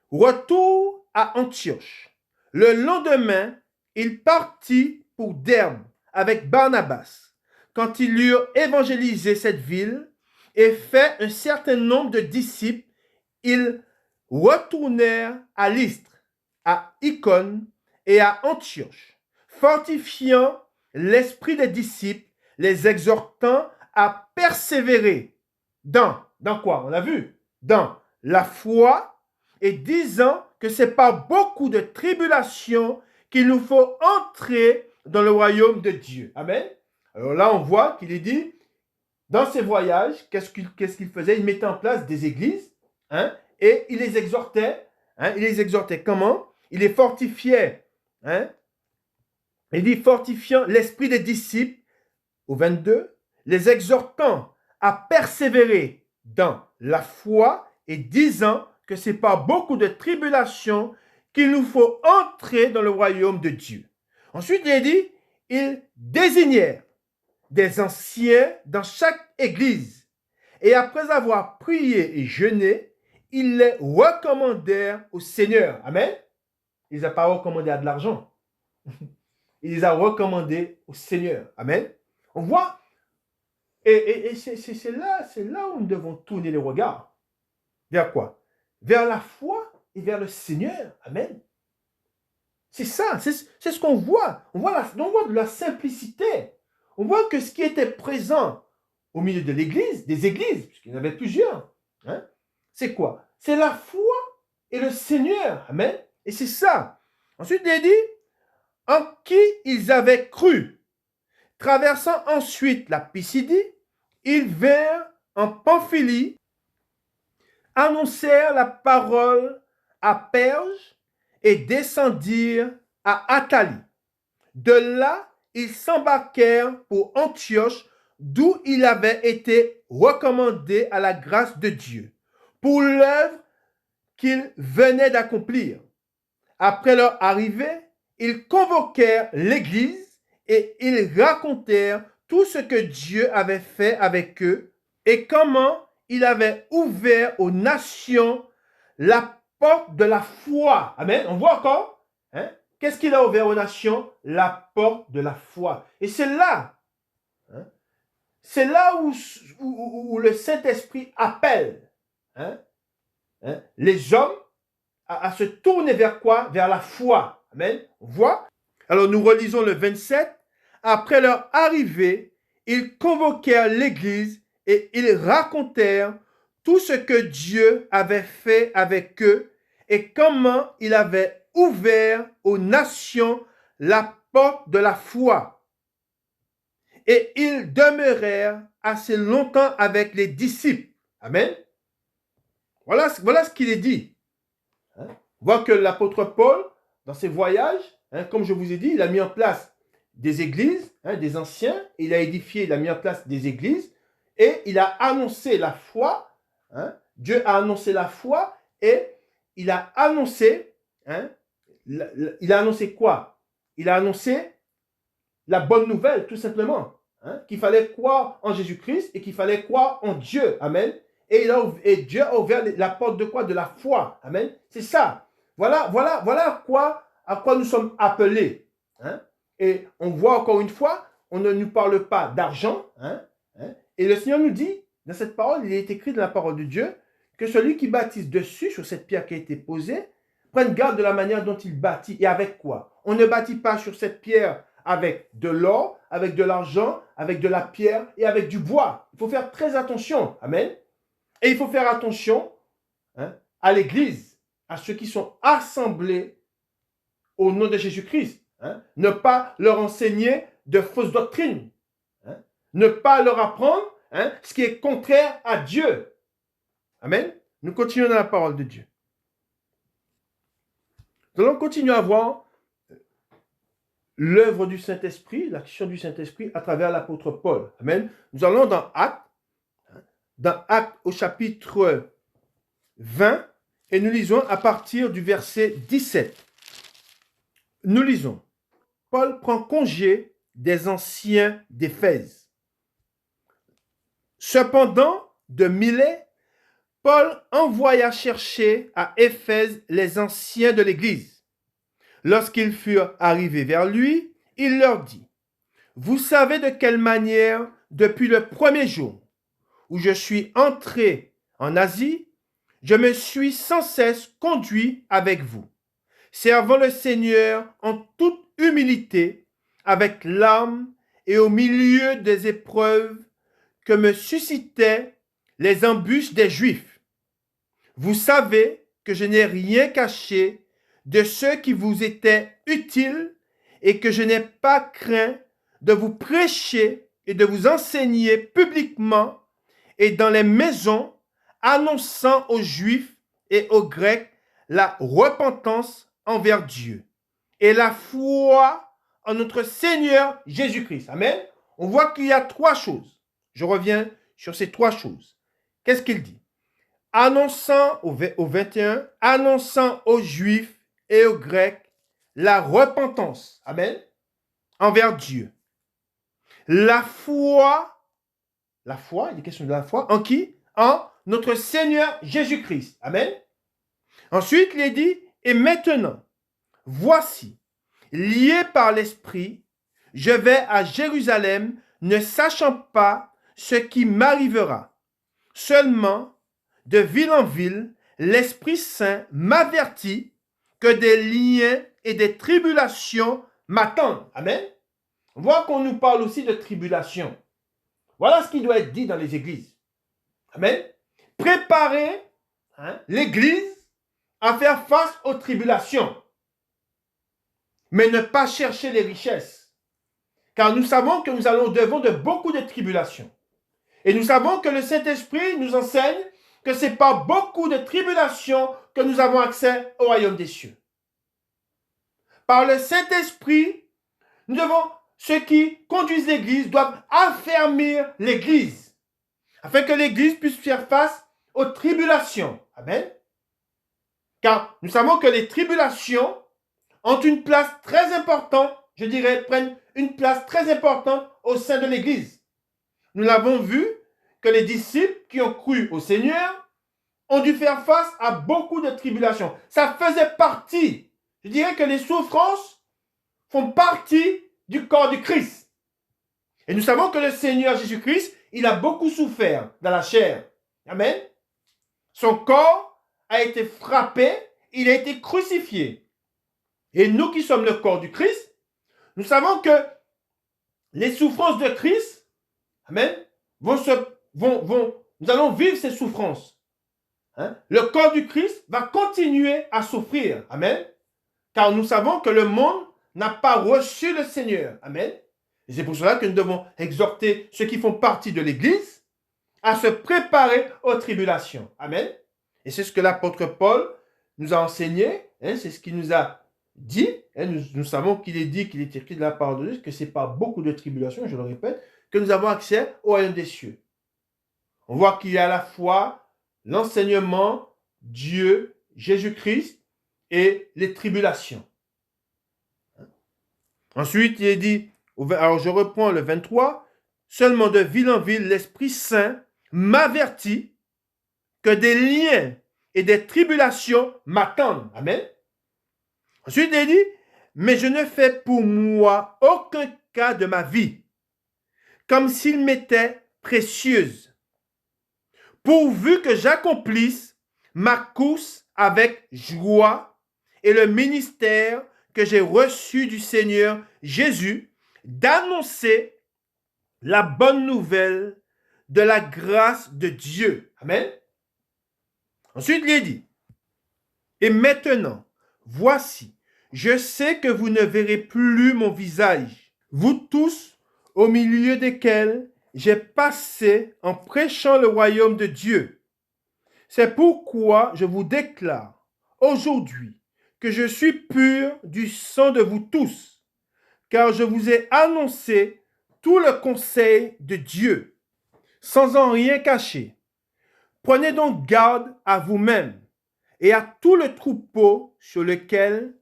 Retour à Antioche. Le lendemain, il partit pour Derbe avec Barnabas. Quand ils eurent évangélisé cette ville et fait un certain nombre de disciples, ils retournèrent à Lystre, à Icône et à Antioche, fortifiant l'esprit des disciples, les exhortant à persévérer dans quoi? On a vu, dans la foi, et disant que c'est par beaucoup de tribulations qu'il nous faut entrer dans le royaume de Dieu. Amen. Alors là, on voit qu'il est dit, dans ses voyages, qu'est-ce qu'il faisait? Il mettait en place des églises, et il les exhortait. Il les exhortait comment? Il les fortifiait. Il dit fortifiant l'esprit des disciples, au 22, les exhortant à persévérer dans la foi et disant que c'est par beaucoup de tribulations qu'il nous faut entrer dans le royaume de Dieu. Ensuite, il dit, ils désignèrent des anciens dans chaque église et après avoir prié et jeûné, ils les recommandèrent au Seigneur. Amen. Ils n'ont pas recommandé à de l'argent. Il les a recommandés au Seigneur. Amen. On voit, et c'est là où nous devons tourner les regards. Vers quoi? Vers la foi et vers le Seigneur. Amen. C'est ça, c'est ce qu'on voit. On voit de la simplicité. On voit que ce qui était présent au milieu de l'église, des églises, puisqu'il y en avait plusieurs, c'est quoi? C'est la foi et le Seigneur. Amen. Et c'est ça. Ensuite, il dit, en qui ils avaient cru. Traversant ensuite la Pisidie, ils vinrent en Pamphylie, annoncèrent la parole à Perge et descendirent à Attalie. De là, ils s'embarquèrent pour Antioche, d'où il avait été recommandé à la grâce de Dieu, pour l'œuvre qu'ils venaient d'accomplir. Après leur arrivée, ils convoquèrent l'Église et ils racontèrent tout ce que Dieu avait fait avec eux et comment il avait ouvert aux nations la porte de la foi. Amen. On voit encore, hein? Qu'est-ce qu'il a ouvert aux nations? La porte de la foi. Et c'est là, hein, c'est là où le Saint-Esprit appelle, hein, les hommes à se tourner vers quoi? Vers la foi. Amen. On voit? Alors nous relisons le 27. Après leur arrivée, ils convoquèrent l'Église et ils racontèrent tout ce que Dieu avait fait avec eux et comment il avait ouvert aux nations la porte de la foi. Et ils demeurèrent assez longtemps avec les disciples. Amen. Voilà ce qu'il est dit. On voit que l'apôtre Paul, dans ses voyages, comme je vous ai dit, il a mis en place des églises, des anciens, il a édifié, il a mis en place des églises, et il a annoncé la foi. Dieu a annoncé la foi, et il a annoncé, il a annoncé quoi? Il a annoncé la bonne nouvelle, tout simplement, qu'il fallait croire en Jésus-Christ et qu'il fallait croire en Dieu. Amen. Et Dieu a ouvert la porte de quoi? De la foi. Amen. C'est ça. Voilà à quoi nous sommes appelés. Et on voit encore une fois, on ne nous parle pas d'argent. Et le Seigneur nous dit, dans cette parole, il est écrit dans la parole de Dieu, que celui qui baptise dessus, sur cette pierre qui a été posée, prenne garde de la manière dont il bâtit. Et avec quoi? On ne bâtit pas sur cette pierre avec de l'or, avec de l'argent, avec de la pierre et avec du bois. Il faut faire très attention. Amen. Et il faut faire attention à l'Église, à ceux qui sont assemblés au nom de Jésus-Christ. Ne pas leur enseigner de fausses doctrines. Ne pas leur apprendre ce qui est contraire à Dieu. Amen. Nous continuons dans la parole de Dieu. Nous allons continuer à voir l'œuvre du Saint-Esprit, l'action du Saint-Esprit à travers l'apôtre Paul. Amen. Nous allons dans Actes au chapitre 20, et nous lisons à partir du verset 17. Nous lisons. Paul prend congé des anciens d'Éphèse. Cependant, de Milet, Paul envoya chercher à Éphèse les anciens de l'Église. Lorsqu'ils furent arrivés vers lui, il leur dit, « Vous savez de quelle manière, depuis le premier jour où je suis entré en Asie, je me suis sans cesse conduit avec vous, servant le Seigneur en toute humilité, avec larmes et au milieu des épreuves que me suscitaient les embûches des Juifs. Vous savez que je n'ai rien caché de ce qui vous était utile et que je n'ai pas craint de vous prêcher et de vous enseigner publiquement et dans les maisons, annonçant aux Juifs et aux Grecs la repentance envers Dieu et la foi en notre Seigneur Jésus-Christ. Amen. On voit qu'il y a trois choses. Je reviens sur ces trois choses. Qu'est-ce qu'il dit? Annonçant, au 21, annonçant aux Juifs et aux Grecs la repentance. Amen. Envers Dieu. La foi, il est question de la foi, en qui? En notre Seigneur Jésus-Christ. Amen. Ensuite, il est dit, et maintenant, voici, lié par l'Esprit, je vais à Jérusalem, ne sachant pas ce qui m'arrivera. Seulement, de ville en ville, l'Esprit Saint m'avertit que des liens et des tribulations m'attendent. Amen. On voit qu'on nous parle aussi de tribulations. Voilà ce qui doit être dit dans les églises. Amen. Préparer l'église à faire face aux tribulations. Mais ne pas chercher les richesses. Car nous savons que nous allons au devant de beaucoup de tribulations. Et nous savons que le Saint-Esprit nous enseigne que ce n'est pas beaucoup de tribulations que nous avons accès au royaume des cieux. Par le Saint-Esprit, ceux qui conduisent l'Église doivent affermir l'Église, afin que l'Église puisse faire face aux tribulations. Amen. Car nous savons que les tribulations ont une place très importante, je dirais, prennent une place très importante au sein de l'Église. Nous l'avons vu que les disciples qui ont cru au Seigneur ont dû faire face à beaucoup de tribulations. Ça faisait partie, je dirais que les souffrances font partie du corps du Christ. Et nous savons que le Seigneur Jésus-Christ, il a beaucoup souffert dans la chair. Amen. Son corps a été frappé, il a été crucifié. Et nous qui sommes le corps du Christ, nous savons que les souffrances de Christ, amen, nous allons vivre ces souffrances. Le corps du Christ va continuer à souffrir. Amen. Car nous savons que le monde n'a pas reçu le Seigneur. Amen. Et c'est pour cela que nous devons exhorter ceux qui font partie de l'Église à se préparer aux tribulations. Amen. Et c'est ce que l'apôtre Paul nous a enseigné. C'est ce qu'il nous a dit. Nous savons qu'il est dit, qu'il est écrit de la parole de Dieu, que ce n'est pas beaucoup de tribulations, je le répète, que nous avons accès au royaume des cieux. On voit qu'il y a à la fois l'enseignement, Dieu, Jésus-Christ et les tribulations. Ensuite, il est dit, alors je reprends le 23, seulement de ville en ville, l'Esprit Saint m'avertit que des liens et des tribulations m'attendent. Amen. Ensuite, il est dit, mais je ne fais pour moi aucun cas de ma vie, comme s'il m'était précieuse, pourvu que j'accomplisse ma course avec joie et le ministère que j'ai reçu du Seigneur Jésus, d'annoncer la bonne nouvelle de la grâce de Dieu. Amen. Ensuite, il est dit, et maintenant, voici, je sais que vous ne verrez plus mon visage, vous tous au milieu desquels j'ai passé en prêchant le royaume de Dieu. C'est pourquoi je vous déclare aujourd'hui que je suis pur du sang de vous tous, car je vous ai annoncé tout le conseil de Dieu, sans en rien cacher. Prenez donc garde à vous-même et à tout le troupeau sur lequel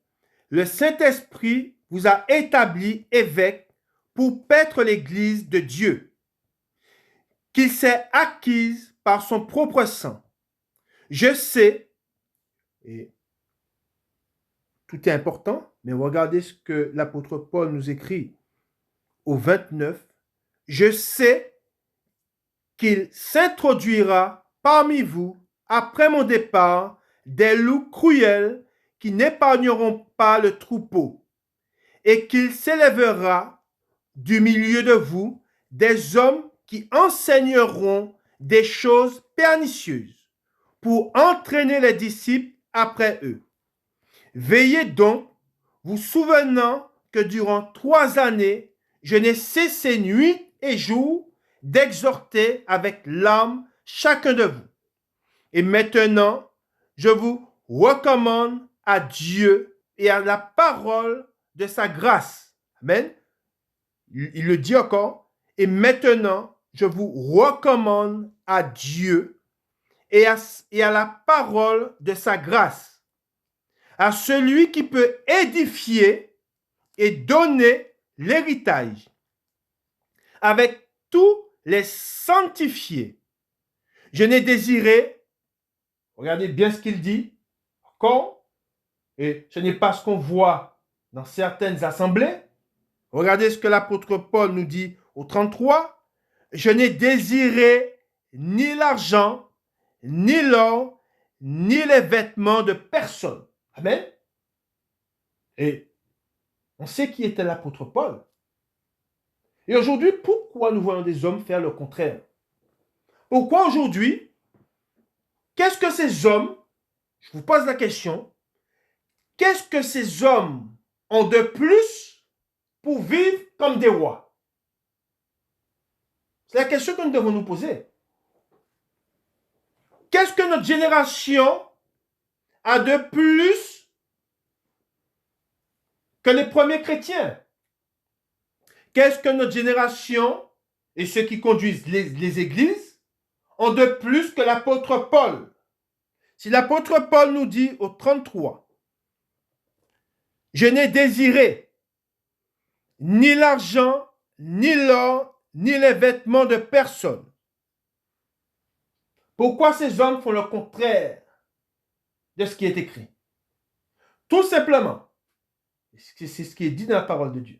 le Saint-Esprit vous a établi évêque pour paître l'Église de Dieu, qu'il s'est acquise par son propre sang. Je sais, et tout est important, mais regardez ce que l'apôtre Paul nous écrit au 29. Je sais qu'il s'introduira parmi vous, après mon départ, des loups cruels qui n'épargneront pas le troupeau, et qu'il s'élèvera du milieu de vous des hommes qui enseigneront des choses pernicieuses pour entraîner les disciples après eux. Veillez donc, vous souvenant que durant 3 années, je n'ai cessé nuit et jour d'exhorter avec larmes chacun de vous. Et maintenant, je vous recommande à Dieu et à la parole de sa grâce. Amen. Il le dit encore. Et maintenant, je vous recommande à Dieu et à la parole de sa grâce, à celui qui peut édifier et donner l'héritage avec tous les sanctifiés. Je n'ai désiré, regardez bien ce qu'il dit, encore, et ce n'est pas ce qu'on voit dans certaines assemblées. Regardez ce que l'apôtre Paul nous dit au 33. Je n'ai désiré ni l'argent, ni l'or, ni les vêtements de personne. Amen. Et on sait qui était l'apôtre Paul. Et aujourd'hui, pourquoi nous voyons des hommes faire le contraire? Pourquoi aujourd'hui, qu'est-ce que ces hommes, je vous pose la question, qu'est-ce que ces hommes ont de plus pour vivre comme des rois? C'est la question que nous devons nous poser. Qu'est-ce que notre génération a de plus que les premiers chrétiens? Qu'est-ce que notre génération et ceux qui conduisent les églises ont de plus que l'apôtre Paul? Si l'apôtre Paul nous dit au 33, « Je n'ai désiré ni l'argent, ni l'or, ni les vêtements de personne. » Pourquoi ces hommes font le contraire de ce qui est écrit? Tout simplement, c'est ce qui est dit dans la parole de Dieu.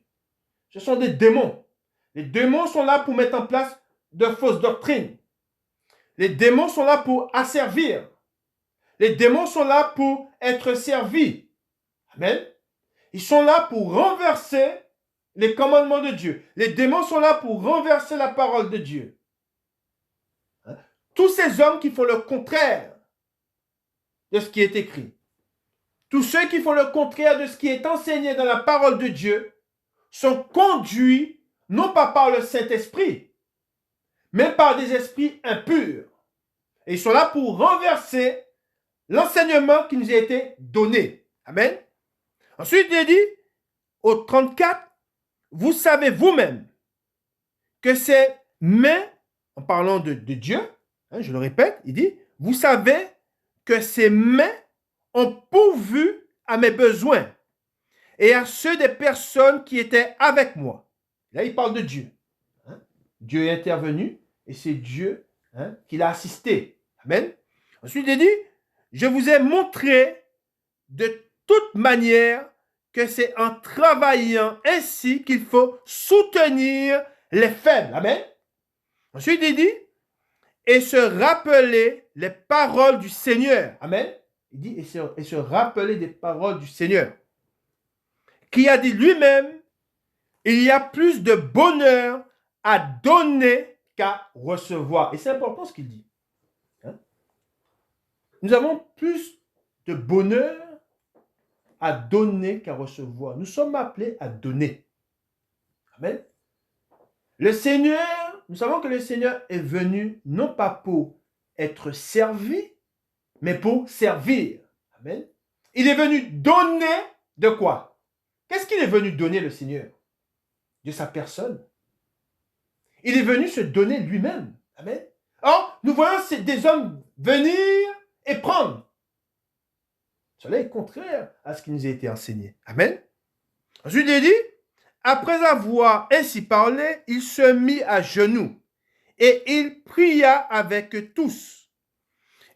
Ce sont des démons. Les démons sont là pour mettre en place de fausses doctrines. Les démons sont là pour asservir. Les démons sont là pour être servis. Amen. Ils sont là pour renverser les commandements de Dieu. Les démons sont là pour renverser la parole de Dieu. Tous ces hommes qui font le contraire de ce qui est écrit, tous ceux qui font le contraire de ce qui est enseigné dans la parole de Dieu, sont conduits non pas par le Saint-Esprit, mais par des esprits impurs. Et ils sont là pour renverser l'enseignement qui nous a été donné. Amen. Ensuite, il dit, au 34, vous savez vous-même que ces mains, en parlant de Dieu, je le répète, il dit, vous savez que ces mains ont pourvu à mes besoins et à ceux des personnes qui étaient avec moi. Là, il parle de Dieu. Dieu est intervenu et c'est Dieu qui l'a assisté. Amen. Ensuite, il dit, je vous ai montré de toute manière que c'est en travaillant ainsi qu'il faut soutenir les faibles. Amen. Ensuite, il dit, et se rappeler les paroles du Seigneur. Amen. Il dit, et se rappeler des paroles du Seigneur. Qui a dit lui-même, il y a plus de bonheur à donner qu'à recevoir. Et c'est important ce qu'il dit. Nous avons plus de bonheur à donner qu'à recevoir. Nous sommes appelés à donner. Amen. Le Seigneur, nous savons que le Seigneur est venu non pas pour être servi, mais pour servir. Amen. Il est venu donner de quoi? Qu'est-ce qu'il est venu donner, le Seigneur? De sa personne. Il est venu se donner lui-même. Amen. Or, nous voyons des hommes venir et prendre. Cela est contraire à ce qui nous a été enseigné. Amen. Ensuite, il dit, après avoir ainsi parlé, il se mit à genoux et il pria avec tous.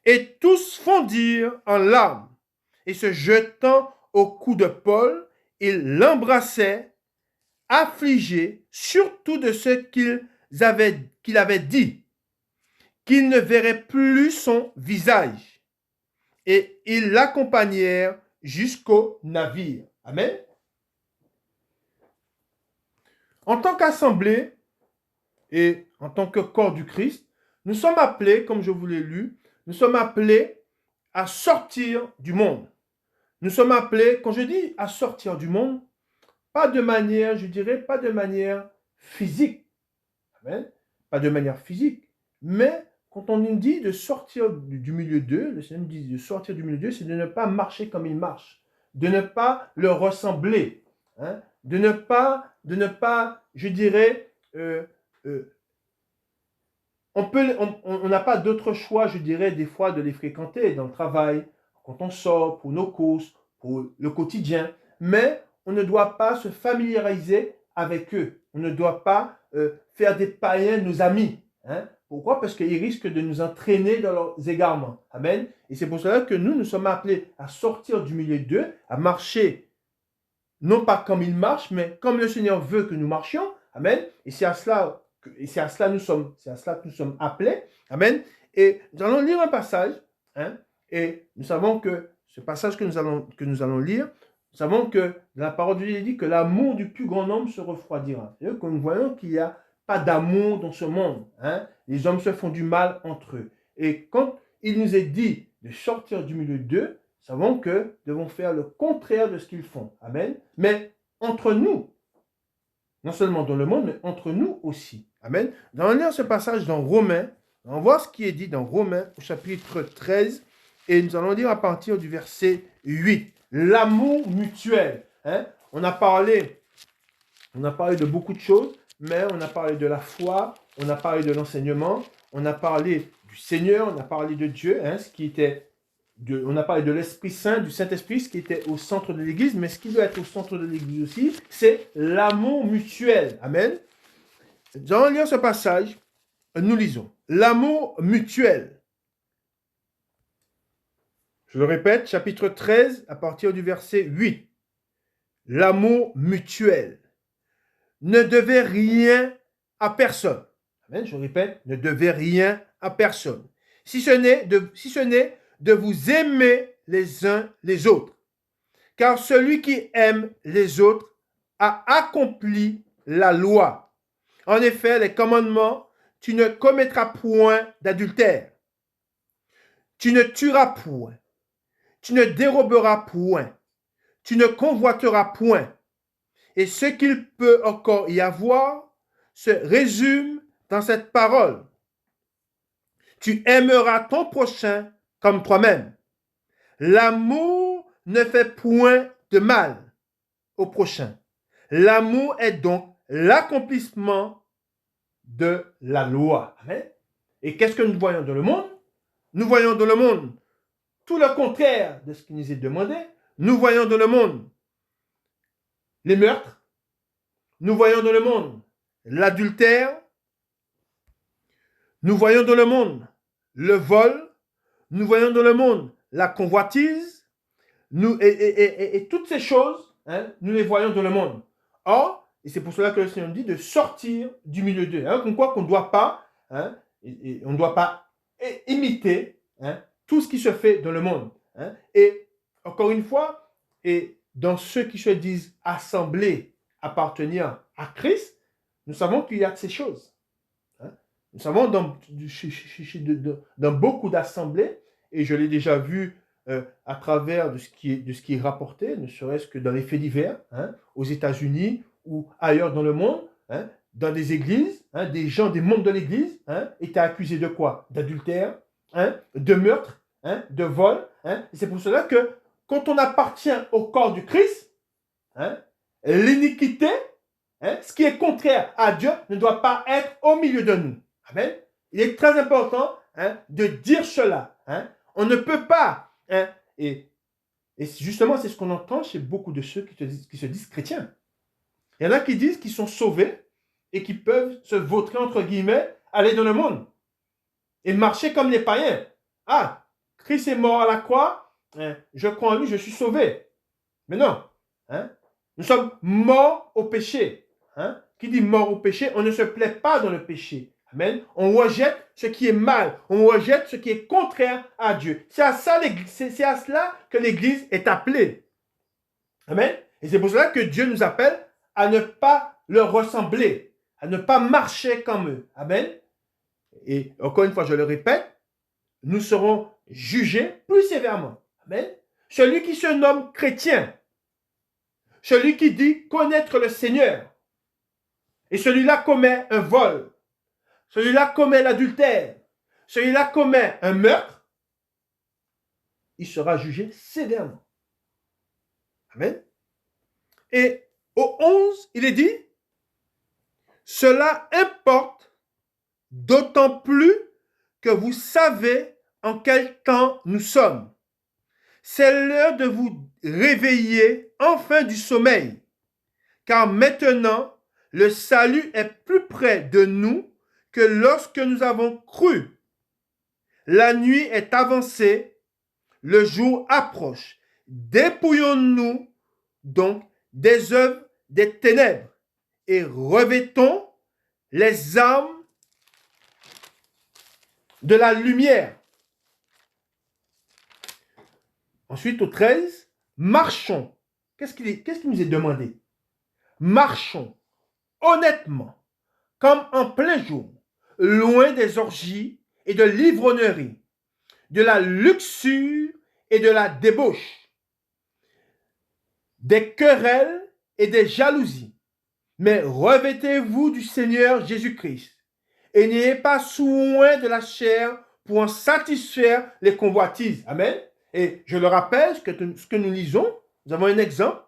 Et tous fondirent en larmes. Et se jetant au cou de Paul, il l'embrassait, affligé surtout de ce qu'il avait dit, qu'il ne verrait plus son visage. Et ils l'accompagnèrent jusqu'au navire. Amen. En tant qu'assemblée et en tant que corps du Christ, nous sommes appelés, comme je vous l'ai lu, nous sommes appelés à sortir du monde. Nous sommes appelés, quand je dis à sortir du monde, pas de manière, je dirais, pas de manière physique. Amen. Pas de manière physique. Mais quand on nous dit de sortir du milieu d'eux, le Seigneur nous dit de sortir du milieu d'eux, c'est de ne pas marcher comme ils marchent, de ne pas leur ressembler, de ne pas, je dirais, on n'a pas d'autre choix, je dirais, des fois de les fréquenter dans le travail, quand on sort, pour nos courses, pour le quotidien, mais on ne doit pas se familiariser avec eux. On ne doit pas faire des païens nos amis. Pourquoi? Parce qu'ils risquent de nous entraîner dans leurs égarements. Amen. Et c'est pour cela que nous sommes appelés à sortir du milieu d'eux, à marcher, non pas comme ils marchent, mais comme le Seigneur veut que nous marchions. Amen. Et c'est à cela que nous sommes appelés. Amen. Et nous allons lire un passage. Et nous savons que ce passage que nous allons lire, nous savons que dans la parole de Dieu, il dit que l'amour du plus grand nombre se refroidira. C'est-à-dire que nous voyons qu'il n'y a pas d'amour dans ce monde. Les hommes se font du mal entre eux. Et quand il nous est dit de sortir du milieu d'eux, nous savons que nous devons faire le contraire de ce qu'ils font. Amen. Mais entre nous, non seulement dans le monde, mais entre nous aussi. Amen. Nous allons lire ce passage dans Romains. On voit ce qui est dit dans Romains au chapitre 13 et nous allons lire à partir du verset 8. L'amour mutuel. Hein? On a parlé de beaucoup de choses, mais on a parlé de la foi, on a parlé de l'enseignement, on a parlé du Seigneur, on a parlé de Dieu, hein, on a parlé de l'Esprit Saint, du Saint-Esprit, ce qui était au centre de l'Église, mais ce qui doit être au centre de l'Église aussi, c'est l'amour mutuel. Amen. Nous allons lire ce passage. Nous lisons. L'amour mutuel. Je le répète, chapitre 13, à partir du verset 8. L'amour mutuel. Ne devez rien à personne. Amen, je répète, ne devez rien à personne. Si ce n'est de vous aimer les uns les autres. Car celui qui aime les autres a accompli la loi. En effet, les commandements, tu ne commettras point d'adultère. Tu ne tueras point. Tu ne déroberas point. Tu ne convoiteras point. Et ce qu'il peut encore y avoir se résume dans cette parole. Tu aimeras ton prochain comme toi-même. L'amour ne fait point de mal au prochain. L'amour est donc l'accomplissement de la loi. Amen. Et qu'est-ce que nous voyons dans le monde? Nous voyons dans le monde tout le contraire de ce qui nous est demandé. Nous voyons dans le monde les meurtres. Nous voyons dans le monde l'adultère. Nous voyons dans le monde le vol. Nous voyons dans le monde la convoitise. Et toutes ces choses, hein, nous les voyons dans le monde. Or, et c'est pour cela que le Seigneur dit de sortir du milieu d'eux. Hein, comme quoi qu'on ne doit pas, hein, on ne doit pas imiter, hein, tout ce qui se fait dans le monde. Hein. Et encore une fois, et dans ceux qui se disent assemblés, appartenir à Christ, nous savons qu'il y a de ces choses. Hein. Nous savons dans beaucoup d'assemblées, et je l'ai déjà vu à travers de ce qui est rapporté, ne serait-ce que dans les faits divers, hein, aux États-Unis ou ailleurs dans le monde, hein, dans des églises, hein, des gens, des membres de l'église, hein, étaient accusés de quoi? D'adultère, hein, de meurtre, hein, de vol. Hein. Et c'est pour cela que quand on appartient au corps du Christ, hein, l'iniquité, hein, ce qui est contraire à Dieu, ne doit pas être au milieu de nous. Amen. Il est très important, hein, de dire cela. Hein. On ne peut pas, hein, et justement, c'est ce qu'on entend chez beaucoup de ceux qui se disent chrétiens. Il y en a qui disent qu'ils sont sauvés et qui peuvent se vautrer, entre guillemets, aller dans le monde et marcher comme les païens. Ah, Christ est mort à la croix, hein, je crois en lui, je suis sauvé. Mais non, hein, nous sommes morts au péché. Hein. Qui dit mort au péché, on ne se plaît pas dans le péché. Amen. On rejette ce qui est mal. On rejette ce qui est contraire à Dieu. C'est à cela que l'Église est appelée. Amen. Et c'est pour cela que Dieu nous appelle à ne pas leur ressembler, à ne pas marcher comme eux. Amen. Et encore une fois, je le répète, nous serons jugés plus sévèrement. Amen. Celui qui se nomme chrétien, celui qui dit connaître le Seigneur, et celui-là commet un vol, celui-là commet l'adultère, celui-là commet un meurtre, il sera jugé sévèrement. Amen. Et au 11, il est dit, cela importe d'autant plus que vous savez en quel temps nous sommes. C'est l'heure de vous réveiller enfin du sommeil, car maintenant, le salut est plus près de nous que lorsque nous avons cru. La nuit est avancée, le jour approche. Dépouillons-nous donc des œuvres des ténèbres et revêtons les armes de la lumière. Ensuite, au 13, marchons. Qu'est-ce qui nous est demandé? Marchons honnêtement, comme en plein jour, loin des orgies et de l'ivrognerie, de la luxure et de la débauche, des querelles et des jalousies. Mais revêtez-vous du Seigneur Jésus-Christ et n'ayez pas soin de la chair pour en satisfaire les convoitises. Amen. Et je le rappelle, ce que nous lisons, nous avons un exemple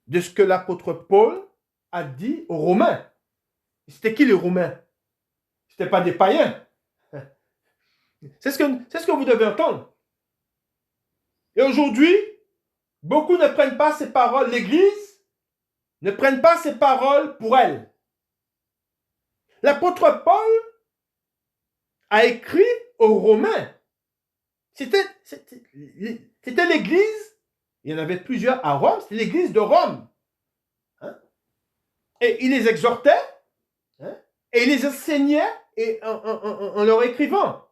de ce que l'apôtre Paul a dit aux Romains. C'était qui les Romains? Ce n'étaient pas des païens. C'est ce que vous devez entendre. Et aujourd'hui, beaucoup ne prennent pas ces paroles, l'Église ne prennent pas ces paroles pour elles. L'apôtre Paul a écrit aux Romains. C'était l'Église, il y en avait plusieurs à Rome, c'était l'Église de Rome. Et il les exhortait, et il les enseignait en leur écrivant.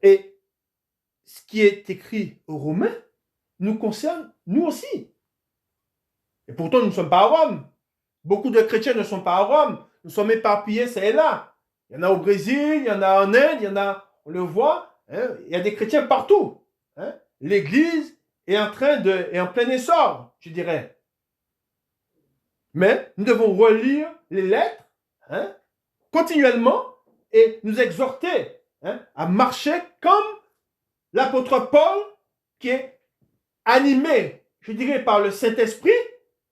Et ce qui est écrit aux Romains nous concerne, nous aussi. Et pourtant, nous ne sommes pas à Rome. Beaucoup de chrétiens ne sont pas à Rome. Nous sommes éparpillés, ça et là. Il y en a au Brésil, il y en a en Inde, il y en a, on le voit, il y a des chrétiens partout. L'Église est en plein essor, je dirais. Mais nous devons relire les lettres continuellement et nous exhorter à marcher comme l'apôtre Paul, qui est animé, je dirais, par le Saint-Esprit,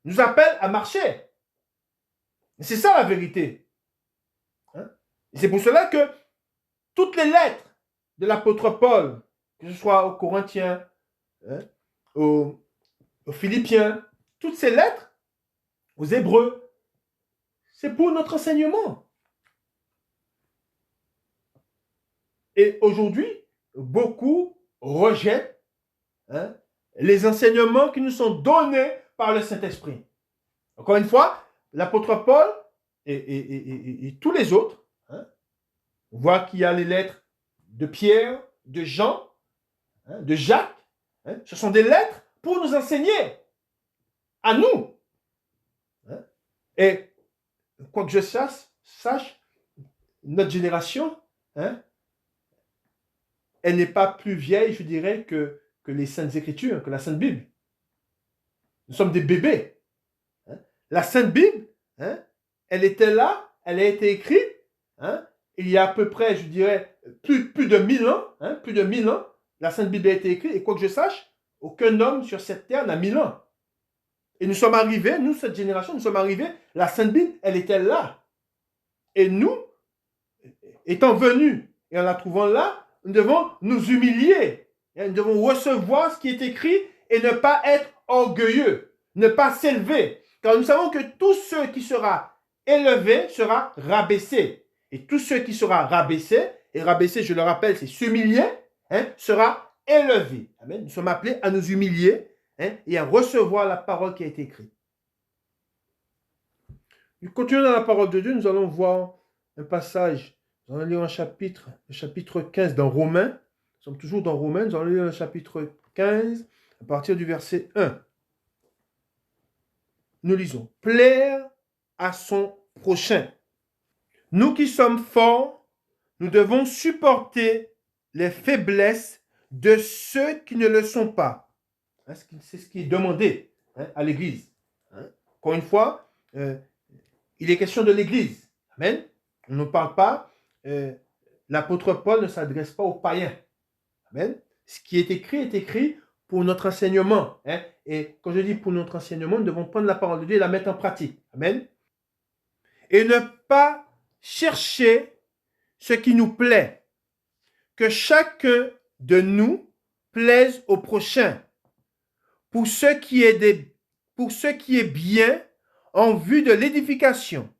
nous appelle à marcher. C'est ça la vérité. C'est pour cela que toutes les lettres de l'apôtre Paul, que ce soit aux Corinthiens, aux Philippiens, toutes ces lettres, aux Hébreux, c'est pour notre enseignement. Et aujourd'hui, beaucoup rejettent les enseignements qui nous sont donnés par le Saint-Esprit. Encore une fois, l'apôtre Paul et tous les autres, on voit qu'il y a les lettres de Pierre, de Jean, de Jacques. Ce sont des lettres pour nous enseigner, à nous. Et quoi que je sache, notre génération, elle n'est pas plus vieille, je dirais, que les Saintes Écritures, que la Sainte Bible. Nous sommes des bébés. La Sainte Bible, elle était là, elle a été écrite, il y a à peu près, je dirais, plus de 1000 ans, plus de 1000 ans, la Sainte Bible a été écrite, et quoi que je sache, aucun homme sur cette terre n'a 1000 ans. Et nous sommes arrivés, nous, cette génération, nous sommes arrivés, la Sainte Bible, elle était là. Et nous, étant venus, et en la trouvant là, nous devons nous humilier. Nous devons recevoir ce qui est écrit et ne pas être orgueilleux, ne pas s'élever. Car nous savons que tout ce qui sera élevé sera rabaissé. Et tout ce qui sera rabaissé, et rabaissé, je le rappelle, c'est s'humilier, sera élevé. Amen. Nous sommes appelés à nous humilier et à recevoir la parole qui a été écrite. Nous continuons dans la parole de Dieu, nous allons voir un passage. Nous allons lire le chapitre 15 dans Romains. Nous sommes toujours dans Romains, nous allons lire le chapitre 15 à partir du verset 1. Nous lisons. Plaire à son prochain. Nous qui sommes forts, nous devons supporter les faiblesses de ceux qui ne le sont pas. C'est ce qui est demandé à l'Église. Encore une fois, il est question de l'Église. Amen. On ne parle pas, l'apôtre Paul ne s'adresse pas aux païens. Amen. Ce qui est écrit pour notre enseignement. Et quand je dis pour notre enseignement, nous devons prendre la parole de Dieu et la mettre en pratique. Amen. Et ne pas chercher ce qui nous plaît. Que chacun de nous plaise au prochain. Pour ce qui est bien en vue de l'édification.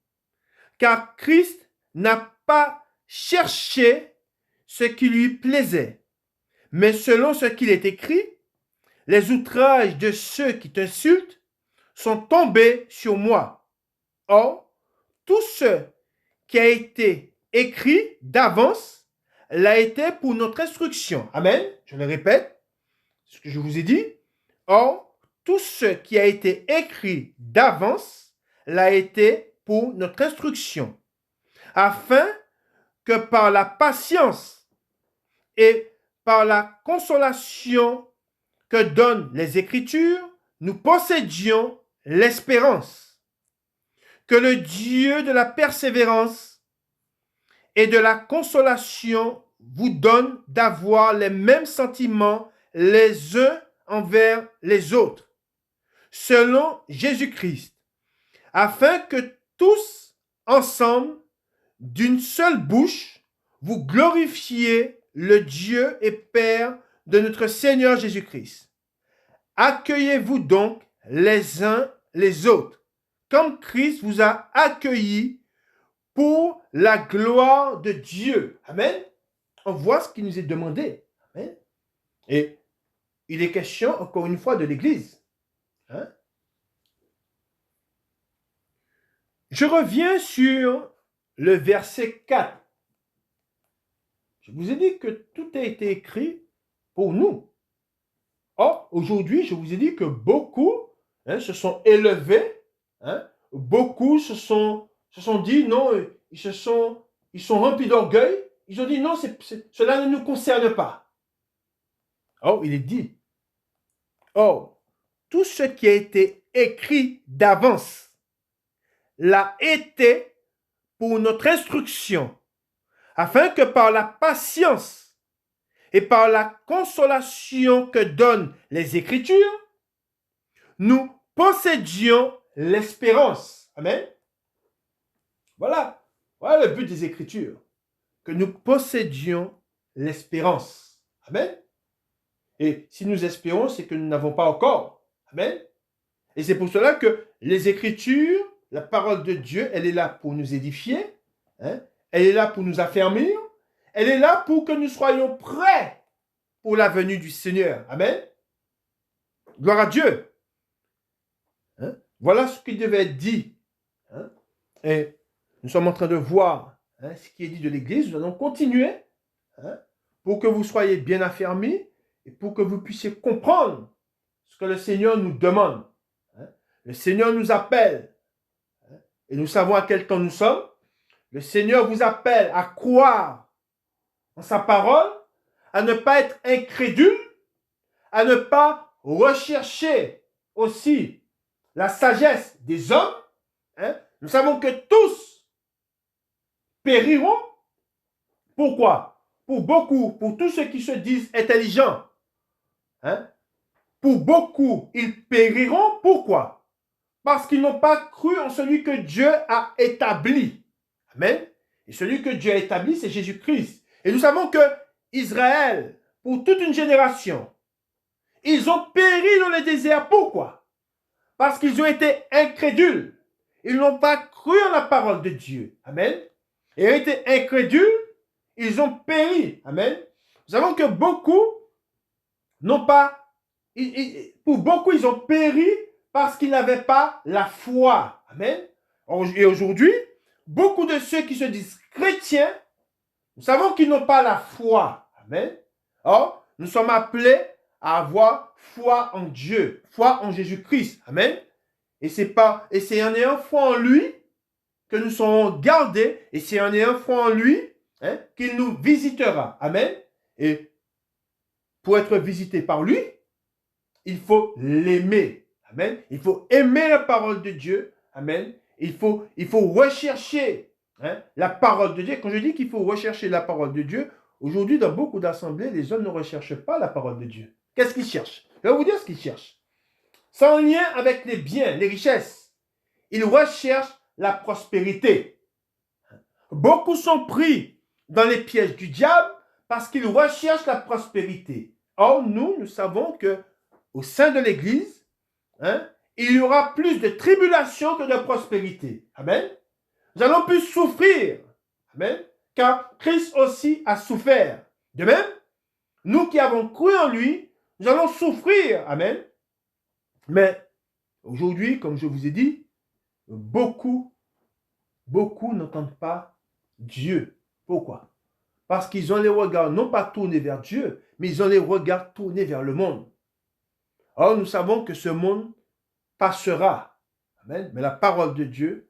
Car Christ n'a pas cherché ce qui lui plaisait. Mais selon ce qu'il est écrit, les outrages de ceux qui t'insultent sont tombés sur moi. Or, tout ce qui a été écrit d'avance l'a été pour notre instruction. Amen. Je le répète, ce que je vous ai dit. Or, tout ce qui a été écrit d'avance l'a été pour notre instruction, afin que par la patience et par la consolation que donnent les Écritures, nous possédions l'espérance. Que le Dieu de la persévérance et de la consolation vous donne d'avoir les mêmes sentiments les uns envers les autres, selon Jésus-Christ, afin que tous, ensemble, d'une seule bouche, vous glorifiez le Dieu et Père de notre Seigneur Jésus-Christ. Accueillez-vous donc les uns les autres, comme Christ vous a accueillis pour la gloire de Dieu. Amen. On voit ce qui nous est demandé. Amen. Et il est question, encore une fois, de l'Église. Hein? Je reviens sur le verset 4. Je vous ai dit que tout a été écrit pour nous. Or, aujourd'hui, je vous ai dit que beaucoup se sont élevés, beaucoup se sont dit, non, ils sont remplis d'orgueil, ils ont dit, non, cela ne nous concerne pas. Or, il est dit, or, tout ce qui a été écrit d'avance l'a été pour notre instruction, afin que par la patience et par la consolation que donnent les Écritures, nous possédions l'espérance. Amen. Voilà le but des Écritures, que nous possédions l'espérance. Amen. Et si nous espérons, c'est que nous n'avons pas encore. Amen. Et c'est pour cela que les Écritures, la parole de Dieu, elle est là pour nous édifier, elle est là pour nous affermir, elle est là pour que nous soyons prêts pour la venue du Seigneur. Amen. Gloire à Dieu. Voilà ce qui devait être dit. Et nous sommes en train de voir ce qui est dit de l'Église. Nous allons continuer pour que vous soyez bien affermis et pour que vous puissiez comprendre ce que le Seigneur nous demande. Le Seigneur nous appelle et nous savons à quel temps nous sommes. Le Seigneur vous appelle à croire en sa parole, à ne pas être incrédule, à ne pas rechercher aussi la sagesse des hommes. Nous savons que tous périront. Pourquoi? Pour beaucoup, pour tous ceux qui se disent intelligents. Pour beaucoup, ils périront. Pourquoi? Parce qu'ils n'ont pas cru en celui que Dieu a établi. Amen. Et celui que Dieu a établi, c'est Jésus-Christ. Et nous savons que Israël, pour toute une génération, ils ont péri dans le désert. Pourquoi? Parce qu'ils ont été incrédules. Ils n'ont pas cru en la parole de Dieu. Amen. Et ils ont été incrédules, ils ont péri. Amen. Nous savons que beaucoup n'ont pas, pour beaucoup, ils ont péri parce qu'ils n'avaient pas la foi. Amen. Et aujourd'hui, beaucoup de ceux qui se disent chrétiens, nous savons qu'ils n'ont pas la foi. Amen. Or, nous sommes appelés à avoir foi en Dieu, foi en Jésus-Christ. Amen. Et c'est en ayant foi en lui que nous serons gardés, et c'est en ayant foi en lui qu'il nous visitera. Amen. Et pour être visité par lui, il faut l'aimer. Amen. Il faut aimer la parole de Dieu. Amen. Il faut rechercher la parole de Dieu. Quand je dis qu'il faut rechercher la parole de Dieu, aujourd'hui, dans beaucoup d'assemblées, les hommes ne recherchent pas la parole de Dieu. Qu'est-ce qu'ils cherchent? Je vais vous dire ce qu'ils cherchent. Sans lien avec les biens, les richesses. Ils recherchent la prospérité. Beaucoup sont pris dans les pièges du diable parce qu'ils recherchent la prospérité. Or, nous savons que au sein de l'Église, il y aura plus de tribulation que de prospérité. Amen. Nous allons plus souffrir. Amen. Car Christ aussi a souffert. De même, nous qui avons cru en lui, nous allons souffrir. Amen. Mais aujourd'hui, comme je vous ai dit, beaucoup n'entendent pas Dieu. Pourquoi? Parce qu'ils ont les regards non pas tournés vers Dieu, mais ils ont les regards tournés vers le monde. Or, nous savons que ce monde passera. Amen. Mais la parole de Dieu,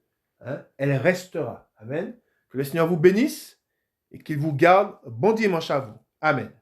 elle restera. Amen. Que le Seigneur vous bénisse et qu'il vous garde. Bon dimanche à vous. Amen.